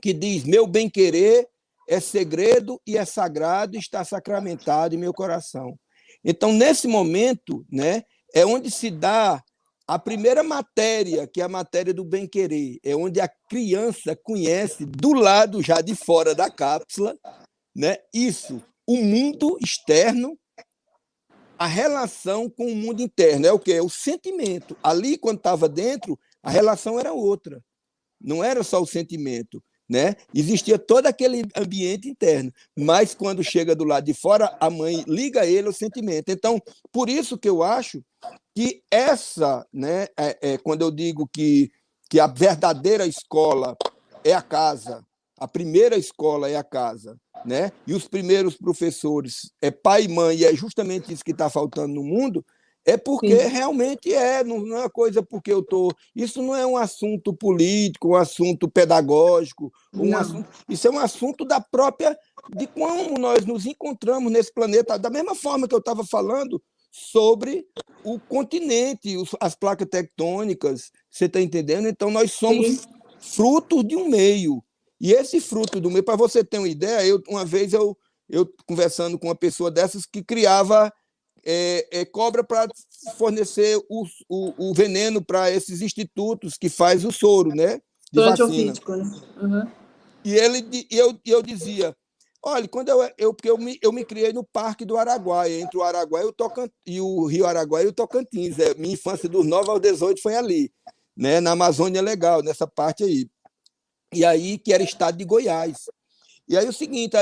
que diz: meu bem-querer é segredo e é sagrado, está sacramentado em meu coração. Então, nesse momento, né, é onde se dá a primeira matéria, que é a matéria do bem-querer, é onde a criança conhece, do lado já de fora da cápsula, né, isso, o mundo externo, a relação com o mundo interno. É o quê? É o sentimento. Ali, quando estava dentro, a relação era outra. Não era só o sentimento, né? Existia todo aquele ambiente interno, mas quando chega do lado de fora, a mãe liga ele ao sentimento. Então, por isso que eu acho que essa, né, quando eu digo que a verdadeira escola é a casa, a primeira escola é a casa, né? E os primeiros professores é pai e mãe, e é justamente isso que está faltando no mundo. É porque Sim. realmente não é uma coisa porque eu estou. Isso não é um assunto político, um assunto pedagógico, isso é um assunto da própria, de como nós nos encontramos nesse planeta. Da mesma forma que eu estava falando sobre o continente, as placas tectônicas, você está entendendo? Então, nós somos Sim. frutos de um meio. E esse fruto do meio, para você ter uma ideia, uma vez eu conversando com uma pessoa dessas que criava cobra para fornecer o veneno para esses institutos que faz o soro, né, de vacina. Né? Uhum. E eu dizia, olha, quando eu me criei no Parque do Araguaia, entre o Araguaia e o Rio Araguaia e o Tocantins. Minha infância dos 9 aos 18 foi ali, né, na Amazônia Legal, nessa parte aí. E aí, que era estado de Goiás. E aí o seguinte,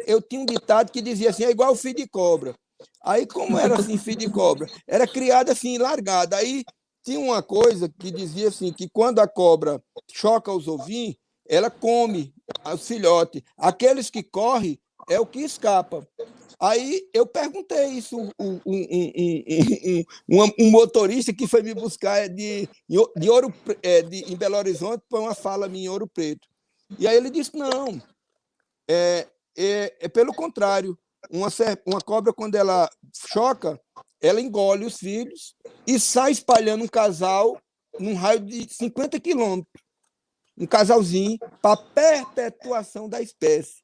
eu tinha um ditado que dizia assim, é igual o filho de cobra. Aí, como era assim, filho de cobra? Era criada assim, largada. Aí tinha uma coisa que dizia assim, que quando a cobra choca os ovinhos, ela come os filhotes. Aqueles que correm é o que escapa. Aí eu perguntei isso, um motorista que foi me buscar em Belo Horizonte para uma fala minha em Ouro Preto. E aí ele disse, não, pelo contrário, uma cobra, quando ela choca, ela engole os filhos e sai espalhando um casal num raio de 50 quilômetros, um casalzinho, para perpetuação da espécie.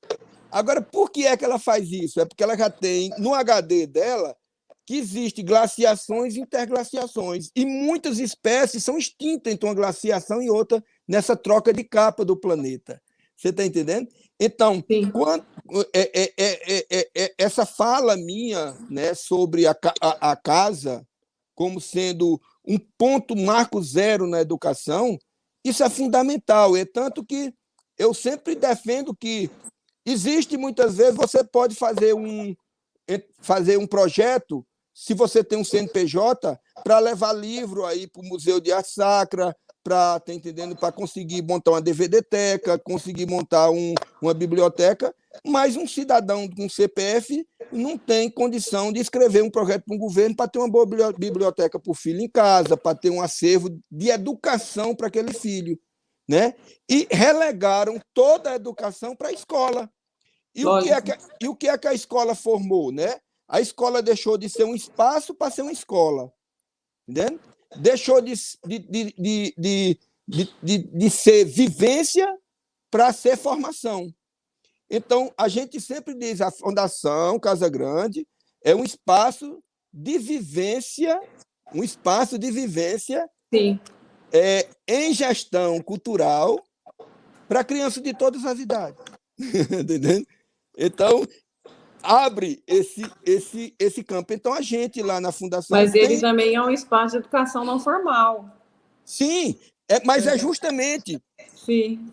Agora, por que é que ela faz isso? É porque ela já tem no HD dela que existem glaciações e interglaciações, e muitas espécies são extintas entre uma glaciação e outra nessa troca de capa do planeta. Você está entendendo? Então, essa fala minha, né, sobre a casa como sendo um ponto marco zero na educação, isso é fundamental. É tanto que eu sempre defendo que existe, muitas vezes, você pode fazer um projeto, se você tem um CNPJ, para levar livro aí para o Museu de Arte Sacra, para, tá entendendo, para conseguir montar uma DVD-teca, conseguir montar uma biblioteca, mas um cidadão com CPF não tem condição de escrever um projeto para um governo para ter uma boa biblioteca para o filho em casa, para ter um acervo de educação para aquele filho, né? E relegaram toda a educação para a escola. E o que é que a escola formou, né? A escola deixou de ser um espaço para ser uma escola, entendeu? deixou de ser vivência para ser formação. Então, a gente sempre diz, a Fundação Casa Grande é um espaço de vivência, Sim. Em gestão cultural para crianças de todas as idades. Entendendo? Então, abre esse campo. Então, a gente lá na Fundação... Mas ele também é um espaço de educação não formal. Sim, mas é justamente... Sim.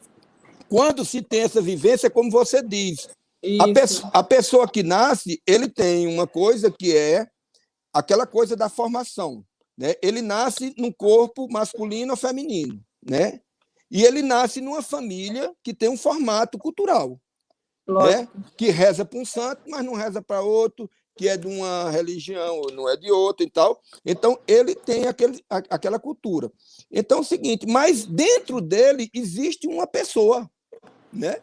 Quando se tem essa vivência, como você diz, a pessoa que nasce, ele tem uma coisa que é aquela coisa da formação, né? Ele nasce num corpo masculino ou feminino, né? E ele nasce numa família que tem um formato cultural, né? Que reza para um santo, mas não reza para outro, que é de uma religião ou não é de outra e tal. Então, ele tem aquela cultura. Então, é o seguinte, mas dentro dele existe uma pessoa, né?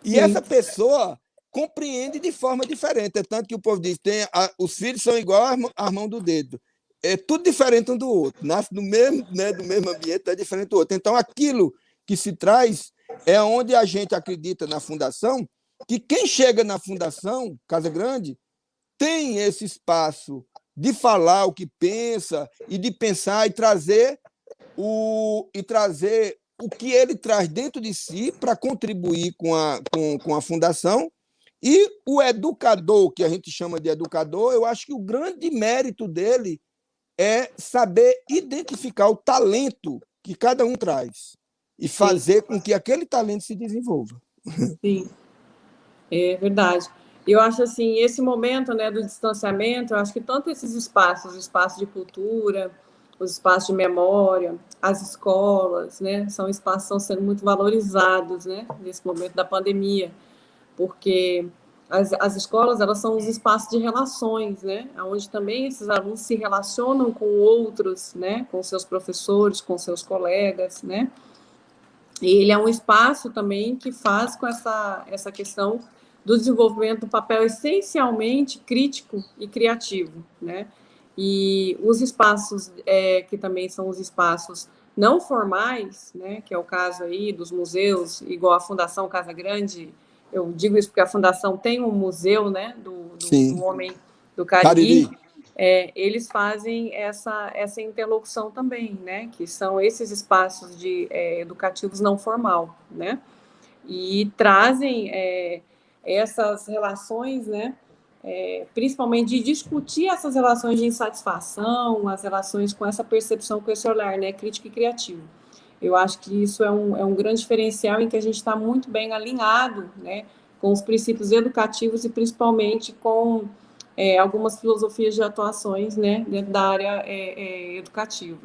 E essa pessoa compreende de forma diferente. É tanto que o povo diz, os filhos são igual a mão do dedo. É tudo diferente um do outro. Nasce do mesmo, né, do mesmo ambiente, é diferente do outro. Então, aquilo que se traz é onde a gente acredita na Fundação, que quem chega na Fundação Casa Grande tem esse espaço de falar o que pensa e de pensar e trazer o que ele traz dentro de si para contribuir com a Fundação. E o educador, que a gente chama de educador, eu acho que o grande mérito dele é saber identificar o talento que cada um traz e fazer com que aquele talento se desenvolva. Sim, é verdade. Eu acho assim, esse momento, né, do distanciamento, eu acho que tanto esses espaços, o espaço de cultura, os espaços de memória, as escolas, né, são espaços que estão sendo muito valorizados, né, nesse momento da pandemia, porque as escolas, elas são os espaços de relações, né, onde também esses alunos se relacionam com outros, né, com seus professores, com seus colegas, né, e ele é um espaço também que faz com essa questão do desenvolvimento do papel essencialmente crítico e criativo, né? E os espaços que também são os espaços não formais, né? Que é o caso aí dos museus, igual a Fundação Casa Grande. Eu digo isso porque a Fundação tem um museu, né? Do Homem do Cariri. Eles fazem essa interlocução também, né? Que são esses espaços educativos não formal, né? E trazem essas relações, né? Principalmente de discutir essas relações de insatisfação, as relações com essa percepção, com esse olhar, né? Crítico e criativo. Eu acho que isso é um grande diferencial em que a gente está muito bem alinhado, né? Com os princípios educativos e principalmente com algumas filosofias de atuações, né, dentro da área educativa.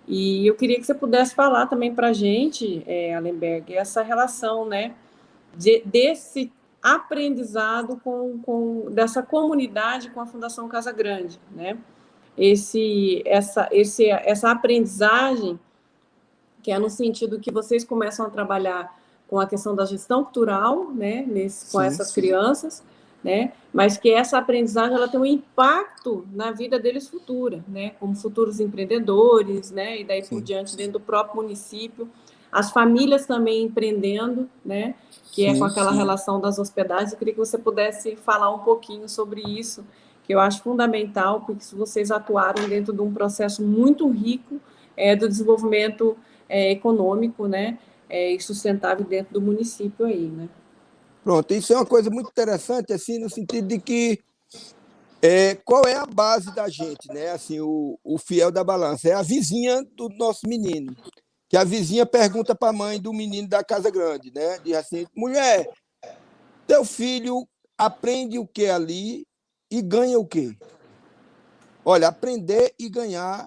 E eu queria que você pudesse falar também para a gente, Allenberg, essa relação, né, desse aprendizado dessa comunidade com a Fundação Casa Grande, né? Essa aprendizagem que é no sentido que vocês começam a trabalhar com a questão da gestão cultural, né, com essas crianças, né, mas que essa aprendizagem ela tem um impacto na vida deles futura, né, como futuros empreendedores, né, e daí por diante dentro do próprio município, as famílias também empreendendo, né, que é com aquela relação das hospedagens. Eu queria que você pudesse falar um pouquinho sobre isso, que eu acho fundamental, porque vocês atuaram dentro de um processo muito rico do desenvolvimento econômico, né, e sustentável dentro do município aí, né? Pronto, isso é uma coisa muito interessante, assim, no sentido de que qual é a base da gente, né? Assim, o fiel da balança é a vizinha do nosso menino, que a vizinha pergunta para a mãe do menino da Casa Grande, né? Diz assim, mulher, teu filho aprende o que ali e ganha o quê? Olha, aprender e ganhar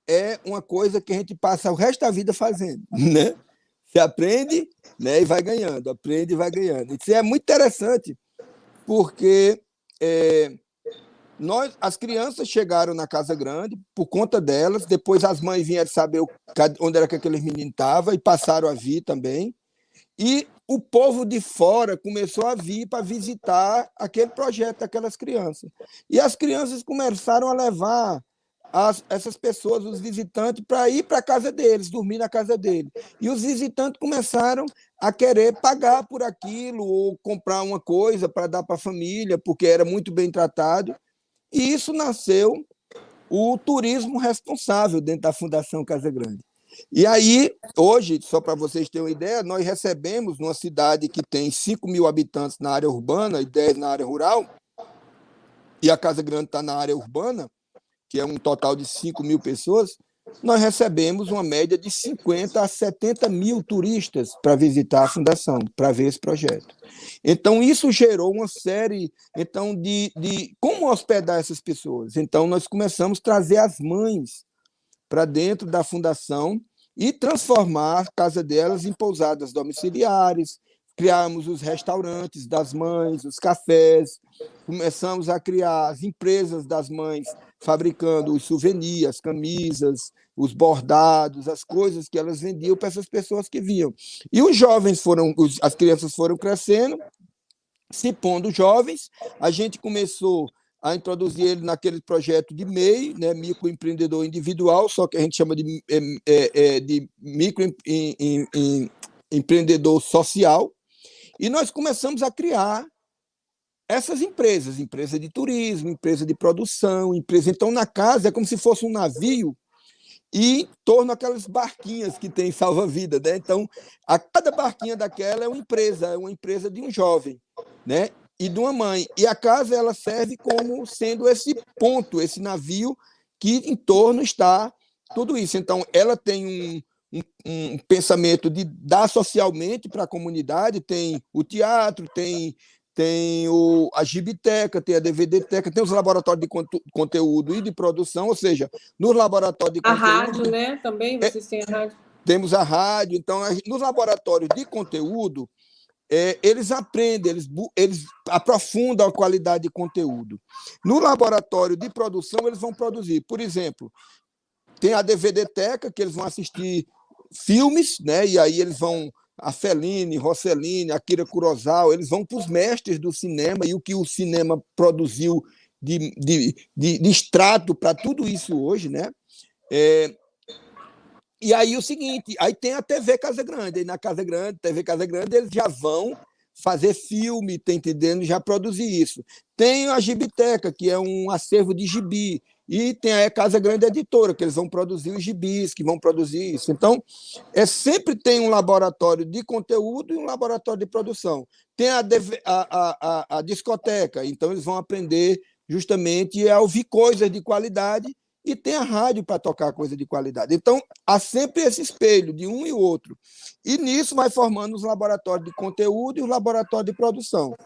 é uma coisa que a gente passa o resto da vida fazendo, né? Você aprende, né, e vai ganhando, aprende e vai ganhando. Isso é muito interessante, porque as crianças chegaram na Casa Grande por conta delas, depois as mães vieram saber onde era que aqueles meninos estavam e passaram a vir também. E o povo de fora começou a vir para visitar aquele projeto daquelas crianças. E as crianças começaram a levar essas pessoas, os visitantes, para ir para a casa deles, dormir na casa dele. E os visitantes começaram a querer pagar por aquilo ou comprar uma coisa para dar para a família, porque era muito bem tratado. E isso nasceu o turismo responsável dentro da Fundação Casa Grande. E aí, hoje, só para vocês terem uma ideia, nós recebemos numa cidade que tem 5 mil habitantes na área urbana e 10 na área rural, e a Casa Grande está na área urbana, que é um total de 5 mil pessoas, nós recebemos uma média de 50 a 70 mil turistas para visitar a Fundação, para ver esse projeto. Então, isso gerou uma série de como hospedar essas pessoas. Então, nós começamos a trazer as mães para dentro da Fundação e transformar a casa delas em pousadas domiciliares, criamos os restaurantes das mães, os cafés, começamos a criar as empresas das mães, fabricando os souvenirs, as camisas, os bordados, as coisas que elas vendiam para essas pessoas que vinham. E os jovens as crianças foram crescendo, se pondo jovens, a gente começou a introduzir ele naquele projeto de MEI, né, microempreendedor individual, só que a gente chama de microempreendedor social, e nós começamos a criar essas empresas, empresa de turismo, empresa de produção, empresa. Então, na casa é como se fosse um navio e em torno daquelas barquinhas que tem salva-vida, né? Então, a cada barquinha daquela é uma empresa de um jovem, né? E de uma mãe. E a casa ela serve como sendo esse ponto, esse navio que em torno está tudo isso. Então, ela tem um pensamento de dar socialmente para a comunidade, tem o teatro, tem a Gibiteca, tem a DVD-teca, tem os laboratórios de conteúdo e de produção, ou seja, nos laboratórios de conteúdo... A rádio, né? Também vocês têm a rádio. Temos a rádio. Então, nos laboratórios de conteúdo, eles aprendem, eles aprofundam a qualidade de conteúdo. No laboratório de produção, eles vão produzir. Por exemplo, tem a DVD-teca, que eles vão assistir filmes, né? E aí eles vão... A Fellini, Rossellini, Akira Kurosawa, eles vão para os mestres do cinema e o que o cinema produziu de extrato para tudo isso hoje, né? E aí o seguinte, aí tem a TV Casa Grande, aí na Casa Grande, TV Casa Grande, eles já vão fazer filme, tá entendendo? Já produzir isso. Tem a Gibiteca, que é um acervo de gibi, e tem a Casa Grande Editora, que eles vão produzir os gibis, que vão produzir isso. Então, sempre tem um laboratório de conteúdo e um laboratório de produção. Tem a discoteca, então eles vão aprender justamente a ouvir coisas de qualidade, e tem a rádio para tocar coisa de qualidade. Então, há sempre esse espelho de um e outro. E nisso vai formando os laboratórios de conteúdo e os laboratórios de produção.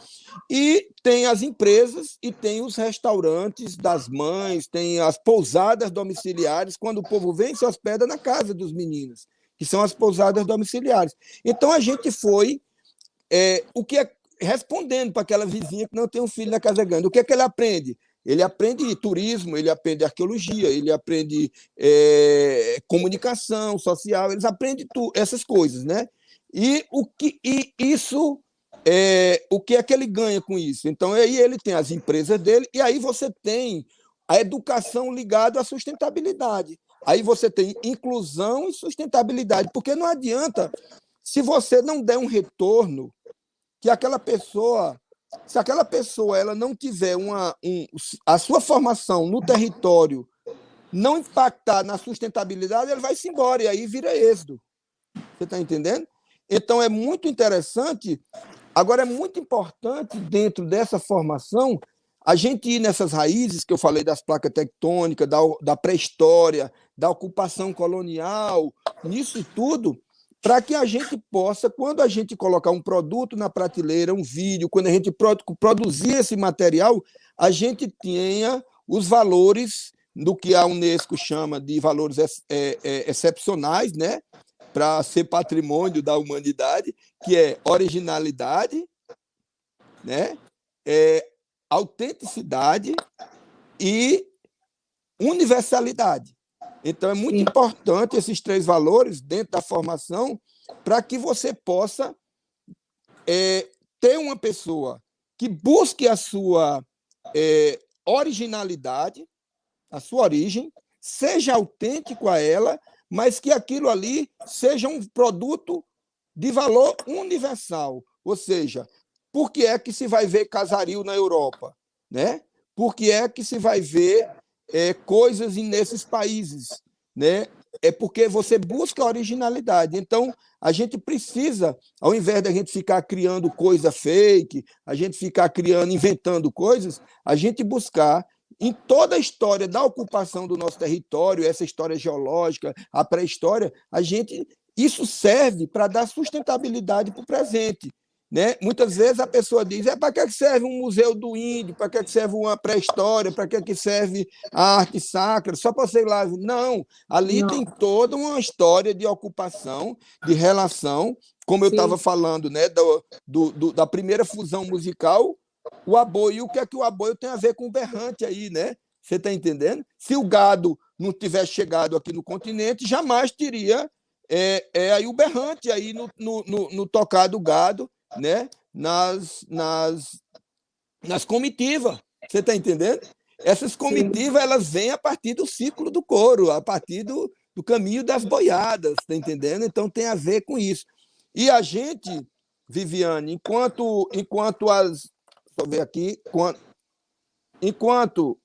E tem as empresas e tem os restaurantes das mães, tem as pousadas domiciliares, quando o povo vem se hospeda na casa dos meninos, que são as pousadas domiciliares. Então, a gente foi respondendo para aquela vizinha que não tem um filho na Casa Grande. O que é que ele aprende? Ele aprende turismo, ele aprende arqueologia, ele aprende comunicação social, eles aprendem essas coisas, né? E o que é que ele ganha com isso? Então, aí ele tem as empresas dele, e aí você tem a educação ligada à sustentabilidade. Aí você tem inclusão e sustentabilidade, porque não adianta, se você não der um retorno, que aquela pessoa... Se aquela pessoa ela não tiver a sua formação no território não impactar na sustentabilidade, ele vai se embora, e aí vira êxodo. Você está entendendo? Então, é muito interessante. Agora, é muito importante, dentro dessa formação, a gente ir nessas raízes que eu falei das placas tectônicas, da pré-história, da ocupação colonial, nisso tudo, para que a gente possa, quando a gente colocar um produto na prateleira, um vídeo, quando a gente produzir esse material, a gente tenha os valores do que a Unesco chama de valores excepcionais, né, para ser patrimônio da humanidade, que é originalidade, né, autenticidade e universalidade. Então, é muito importante esses 3 valores dentro da formação para que você possa ter uma pessoa que busque a sua originalidade, a sua origem, seja autêntico a ela, mas que aquilo ali seja um produto de valor universal. Ou seja, por que é que se vai ver casario na Europa? Né? Por que é que se vai ver coisas nesses países? Né? É porque você busca originalidade. Então, a gente precisa, ao invés de a gente ficar criando coisa fake, a gente ficar criando, inventando coisas, a gente buscar em toda a história da ocupação do nosso território, essa história geológica, a pré-história, isso serve para dar sustentabilidade para o presente. Né? Muitas vezes a pessoa diz: para que serve um museu do índio, para que serve uma pré-história, para que serve a arte sacra, só para ser lá. Não, ali tem toda uma história de ocupação, de relação, como eu estava falando, né? Da primeira fusão musical, o aboio. O que é que o aboio tem a ver com o berrante aí, né? Você está entendendo? Se o gado não tivesse chegado aqui no continente, jamais teria aí o berrante aí no tocar do gado, né? nas comitivas. Você está entendendo? Essas comitivas elas vêm a partir do ciclo do couro, a partir do caminho das boiadas, está entendendo? Então tem a ver com isso. E a gente, Viviane, enquanto as. Deixa eu ver aqui. Enquanto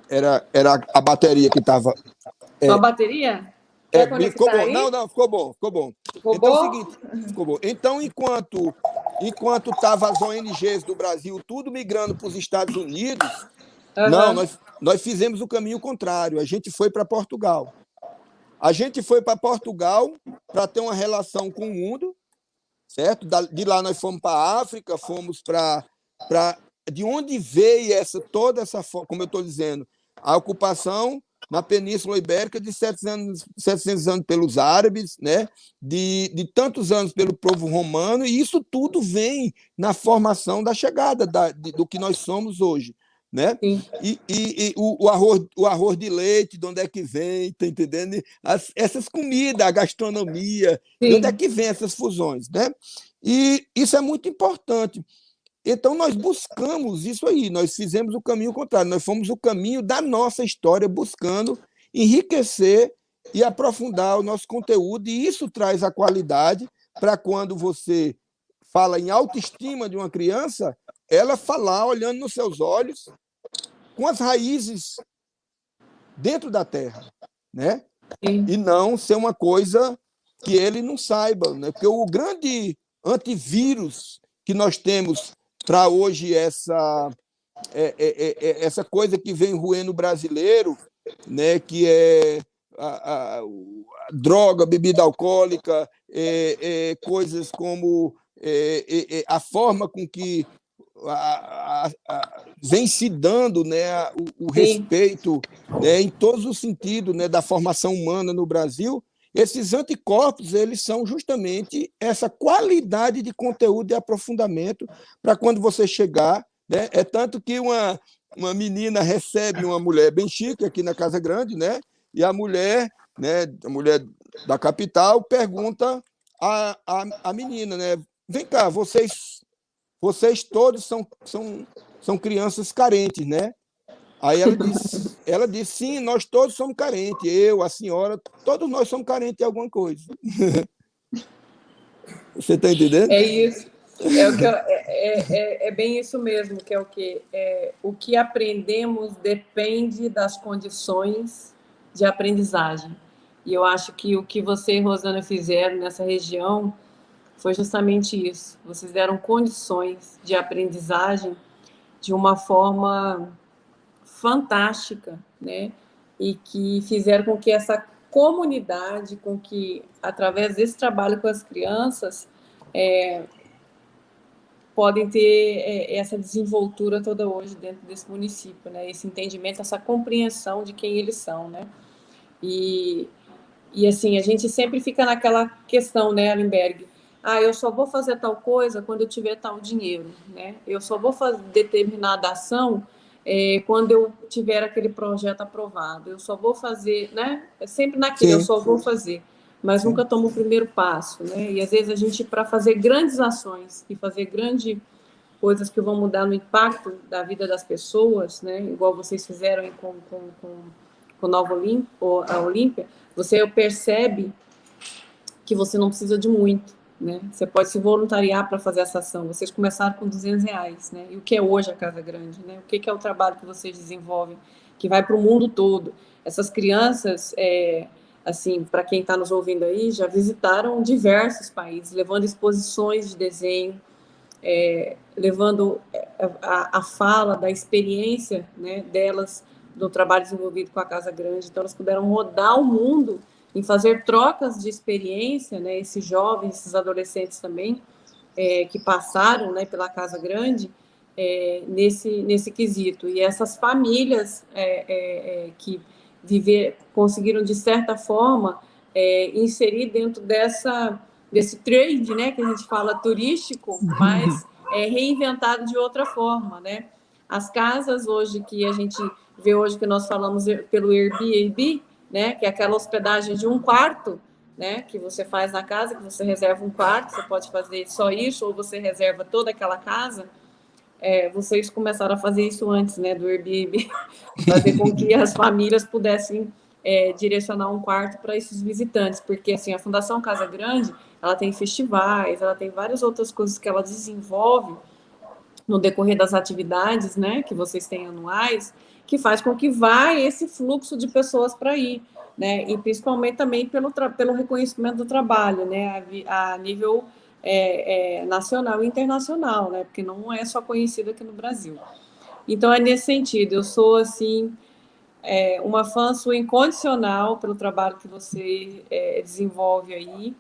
era a bateria que estava. Só a bateria? Quer conectar ficou bom. aí? Não, ficou bom. Ficou então bom? É o seguinte, ficou bom. Então, enquanto estava as ONGs do Brasil tudo migrando para os Estados Unidos, não, nós fizemos o caminho contrário. A gente foi para Portugal. A gente foi para Portugal para ter uma relação com o mundo, certo? De lá nós fomos para a África, fomos para de onde veio toda essa, como eu estou dizendo, a ocupação na Península Ibérica de 700 anos pelos árabes, né? de tantos anos pelo povo romano, e isso tudo vem na formação da chegada do que nós somos hoje. Né? E o arroz de leite, de onde é que vem, tá entendendo? Essas comidas, a gastronomia, de onde é que vem essas fusões, né? E isso é muito importante. Então, nós buscamos isso aí, nós fizemos o caminho contrário, nós fomos o caminho da nossa história, buscando enriquecer e aprofundar o nosso conteúdo, e isso traz a qualidade para quando você fala em autoestima de uma criança, ela falar olhando nos seus olhos, com as raízes dentro da terra, né? E não ser uma coisa que ele não saiba, né? Porque o grande antivírus que nós temos para hoje, essa coisa que vem roendo o brasileiro, né? Que é a droga, bebida alcoólica, coisas como a forma com que vem se dando, né, o respeito, né, em todos os sentidos, né, da formação humana no Brasil. Esses anticorpos, eles são justamente essa qualidade de conteúdo e aprofundamento para quando você chegar, né? É tanto que uma menina recebe uma mulher bem chique aqui na Casa Grande, né? E a mulher, né, a mulher da capital, pergunta à menina, né? Vem cá, vocês todos são crianças carentes, né? Aí ela disse, sim, nós todos somos carentes, eu, a senhora, todos nós somos carentes de alguma coisa. Você está entendendo? É isso. É bem isso mesmo, que é o que aprendemos depende das condições de aprendizagem. E eu acho que o que você e Rosana fizeram nessa região foi justamente isso. Vocês deram condições de aprendizagem de uma forma fantástica, né? E que fizeram com que essa comunidade, com que, através desse trabalho com as crianças, podem ter essa desenvoltura toda hoje dentro desse município, né? Esse entendimento, essa compreensão de quem eles são, né? E assim, a gente sempre fica naquela questão, né, Alimberg? Eu só vou fazer tal coisa quando eu tiver tal dinheiro, né? Eu só vou fazer determinada ação quando eu tiver aquele projeto aprovado. Eu só vou fazer, né? É sempre naquilo, eu só vou fazer. Mas nunca tomo o primeiro passo, né? E às vezes a gente, para fazer grandes ações e fazer grandes coisas que vão mudar no impacto da vida das pessoas, né? Igual vocês fizeram com com Nova Olímpia, você percebe que você não precisa de muito, né? Você pode se voluntariar para fazer essa ação. Vocês começaram com R$ 200, né? E o que é hoje a Casa Grande, né? O que é o trabalho que vocês desenvolvem, que vai para o mundo todo? Essas crianças, assim, para quem está nos ouvindo aí, já visitaram diversos países, levando exposições de desenho, levando a fala da experiência, né, delas, do trabalho desenvolvido com a Casa Grande. Então, elas puderam rodar o mundo em fazer trocas de experiência, né, esses jovens, esses adolescentes também, que passaram, né, pela Casa Grande, nesse quesito. E essas famílias que conseguiram, de certa forma, inserir dentro desse trade, né, que a gente fala turístico, mas reinventado de outra forma, né? As casas hoje que a gente vê hoje, que nós falamos pelo Airbnb, né, que é aquela hospedagem de um quarto, né, que você faz na casa, que você reserva um quarto, você pode fazer só isso, ou você reserva toda aquela casa. Vocês começaram a fazer isso antes, né, do Airbnb, fazer com que as famílias pudessem direcionar um quarto para esses visitantes, porque assim, a Fundação Casa Grande, ela tem festivais, ela tem várias outras coisas que ela desenvolve no decorrer das atividades, né, que vocês têm anuais, que faz com que vá esse fluxo de pessoas para ir, né, e principalmente também pelo reconhecimento do trabalho, né, a nível nacional e internacional, né, porque não é só conhecido aqui no Brasil. Então, é nesse sentido, eu sou, assim, uma fã sua incondicional pelo trabalho que você desenvolve aí,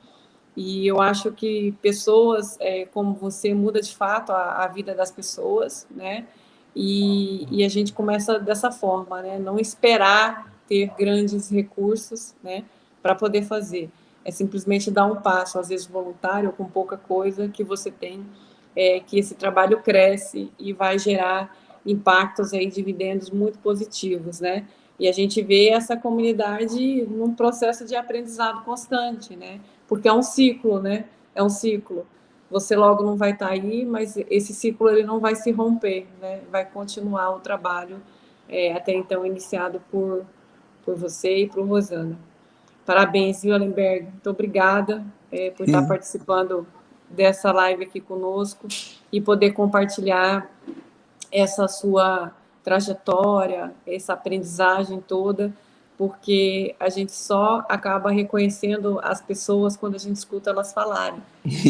e eu acho que pessoas como você muda de fato a vida das pessoas, né? E a gente começa dessa forma, né? Não esperar ter grandes recursos, né? Para poder fazer. É simplesmente dar um passo, às vezes voluntário, ou com pouca coisa que você tem, que esse trabalho cresce e vai gerar impactos aí, dividendos muito positivos, né? E a gente vê essa comunidade num processo de aprendizado constante, né? Porque é um ciclo, né? É um ciclo. Você logo não vai estar aí, mas esse ciclo ele não vai se romper, né? Vai continuar o trabalho até então iniciado por você e por Rosana. Parabéns, viu, Allenberg? Muito obrigada por estar participando dessa live aqui conosco e poder compartilhar essa sua trajetória, essa aprendizagem toda, porque a gente só acaba reconhecendo as pessoas quando a gente escuta elas falarem,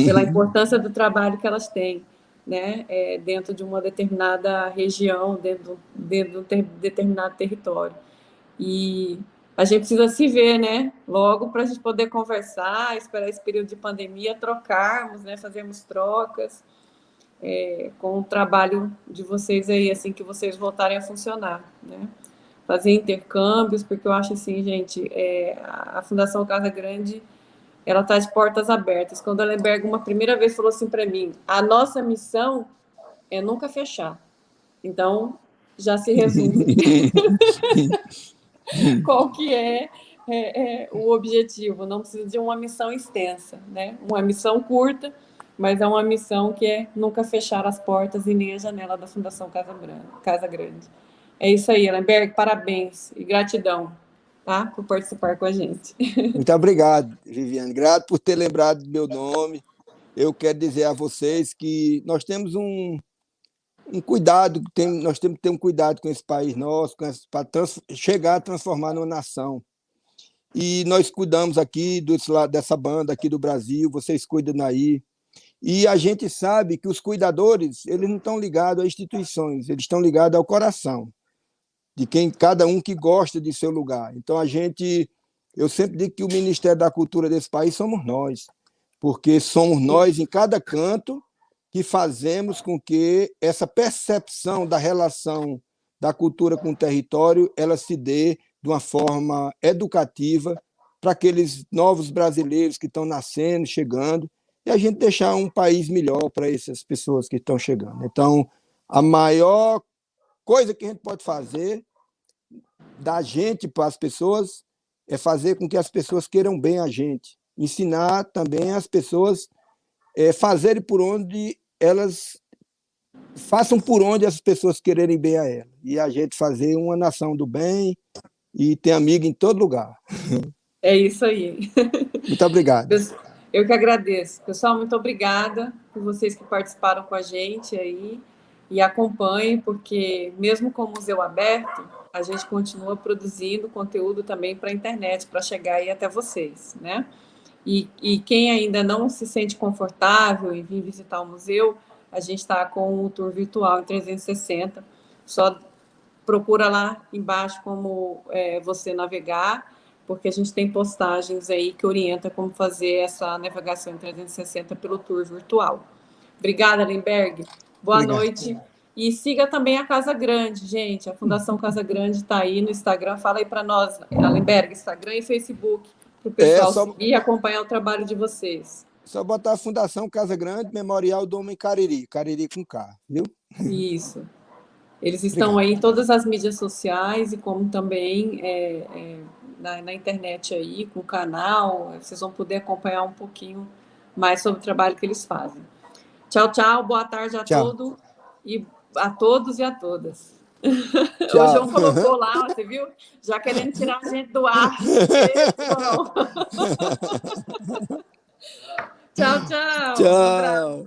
pela importância do trabalho que elas têm, né, dentro de uma determinada região, dentro de um determinado território. E a gente precisa se ver, né, logo para a gente poder conversar, esperar esse período de pandemia, trocarmos, né, fazermos trocas, com o trabalho de vocês aí, assim que vocês voltarem a funcionar, né? Fazer intercâmbios, porque eu acho assim, gente, a Fundação Casa Grande, ela está de portas abertas. Quando a Lemberg uma primeira vez falou assim para mim, a nossa missão é nunca fechar. Então, já se resume qual que o objetivo. Não precisa de uma missão extensa, né? Uma missão curta, mas é uma missão que é nunca fechar as portas e nem a janela da Fundação Casa Grande. É isso aí, Lemberg, parabéns e gratidão, tá? Por participar com a gente. Muito obrigado, Viviane. Grato por ter lembrado do meu nome. Eu quero dizer a vocês que nós temos um cuidado, nós temos que ter um cuidado com esse país nosso, para chegar a transformar numa nação. E nós cuidamos aqui dessa banda aqui do Brasil, vocês cuidam aí. E a gente sabe que os cuidadores, eles não estão ligados a instituições, eles estão ligados ao coração de cada um que gosta de seu lugar. Então eu sempre digo que o Ministério da Cultura desse país somos nós, porque somos nós em cada canto que fazemos com que essa percepção da relação da cultura com o território ela se dê de uma forma educativa para aqueles novos brasileiros que estão nascendo, chegando, e a gente deixar um país melhor para essas pessoas que estão chegando. Então, a maior coisa que a gente pode fazer da gente para as pessoas é fazer com que as pessoas queiram bem a gente, ensinar também as pessoas fazerem por onde elas façam por onde as pessoas quererem bem a ela, e a gente fazer uma nação do bem, e tem amigo em todo lugar. É isso aí. Muito obrigado. Eu que agradeço. Pessoal, muito obrigada por vocês que participaram com a gente aí e acompanhem, porque mesmo com o museu aberto, a gente continua produzindo conteúdo também para a internet, para chegar aí até vocês, né? E quem ainda não se sente confortável em vir visitar o museu, a gente está com o tour virtual em 360. Só procura lá embaixo como você navegar, porque a gente tem postagens aí que orienta como fazer essa navegação em 360 pelo tour virtual. Obrigada, Lemberg. Boa Obrigado. noite. E siga também a Casa Grande, gente. A Fundação Casa Grande está aí no Instagram. Fala aí para nós, Lemberg, Instagram e Facebook, para o pessoal seguir e acompanhar o trabalho de vocês. Só botar a Fundação Casa Grande, Memorial do Homem Cariri, Cariri com K, viu? Isso. Eles estão aí em todas as mídias sociais e como também na internet aí, com o canal, vocês vão poder acompanhar um pouquinho mais sobre o trabalho que eles fazem. Tchau, tchau, boa tarde a todos e a todas. Tchau. O João colocou lá, você viu? Já querendo tirar a gente do ar. Tchau, tchau. Tchau.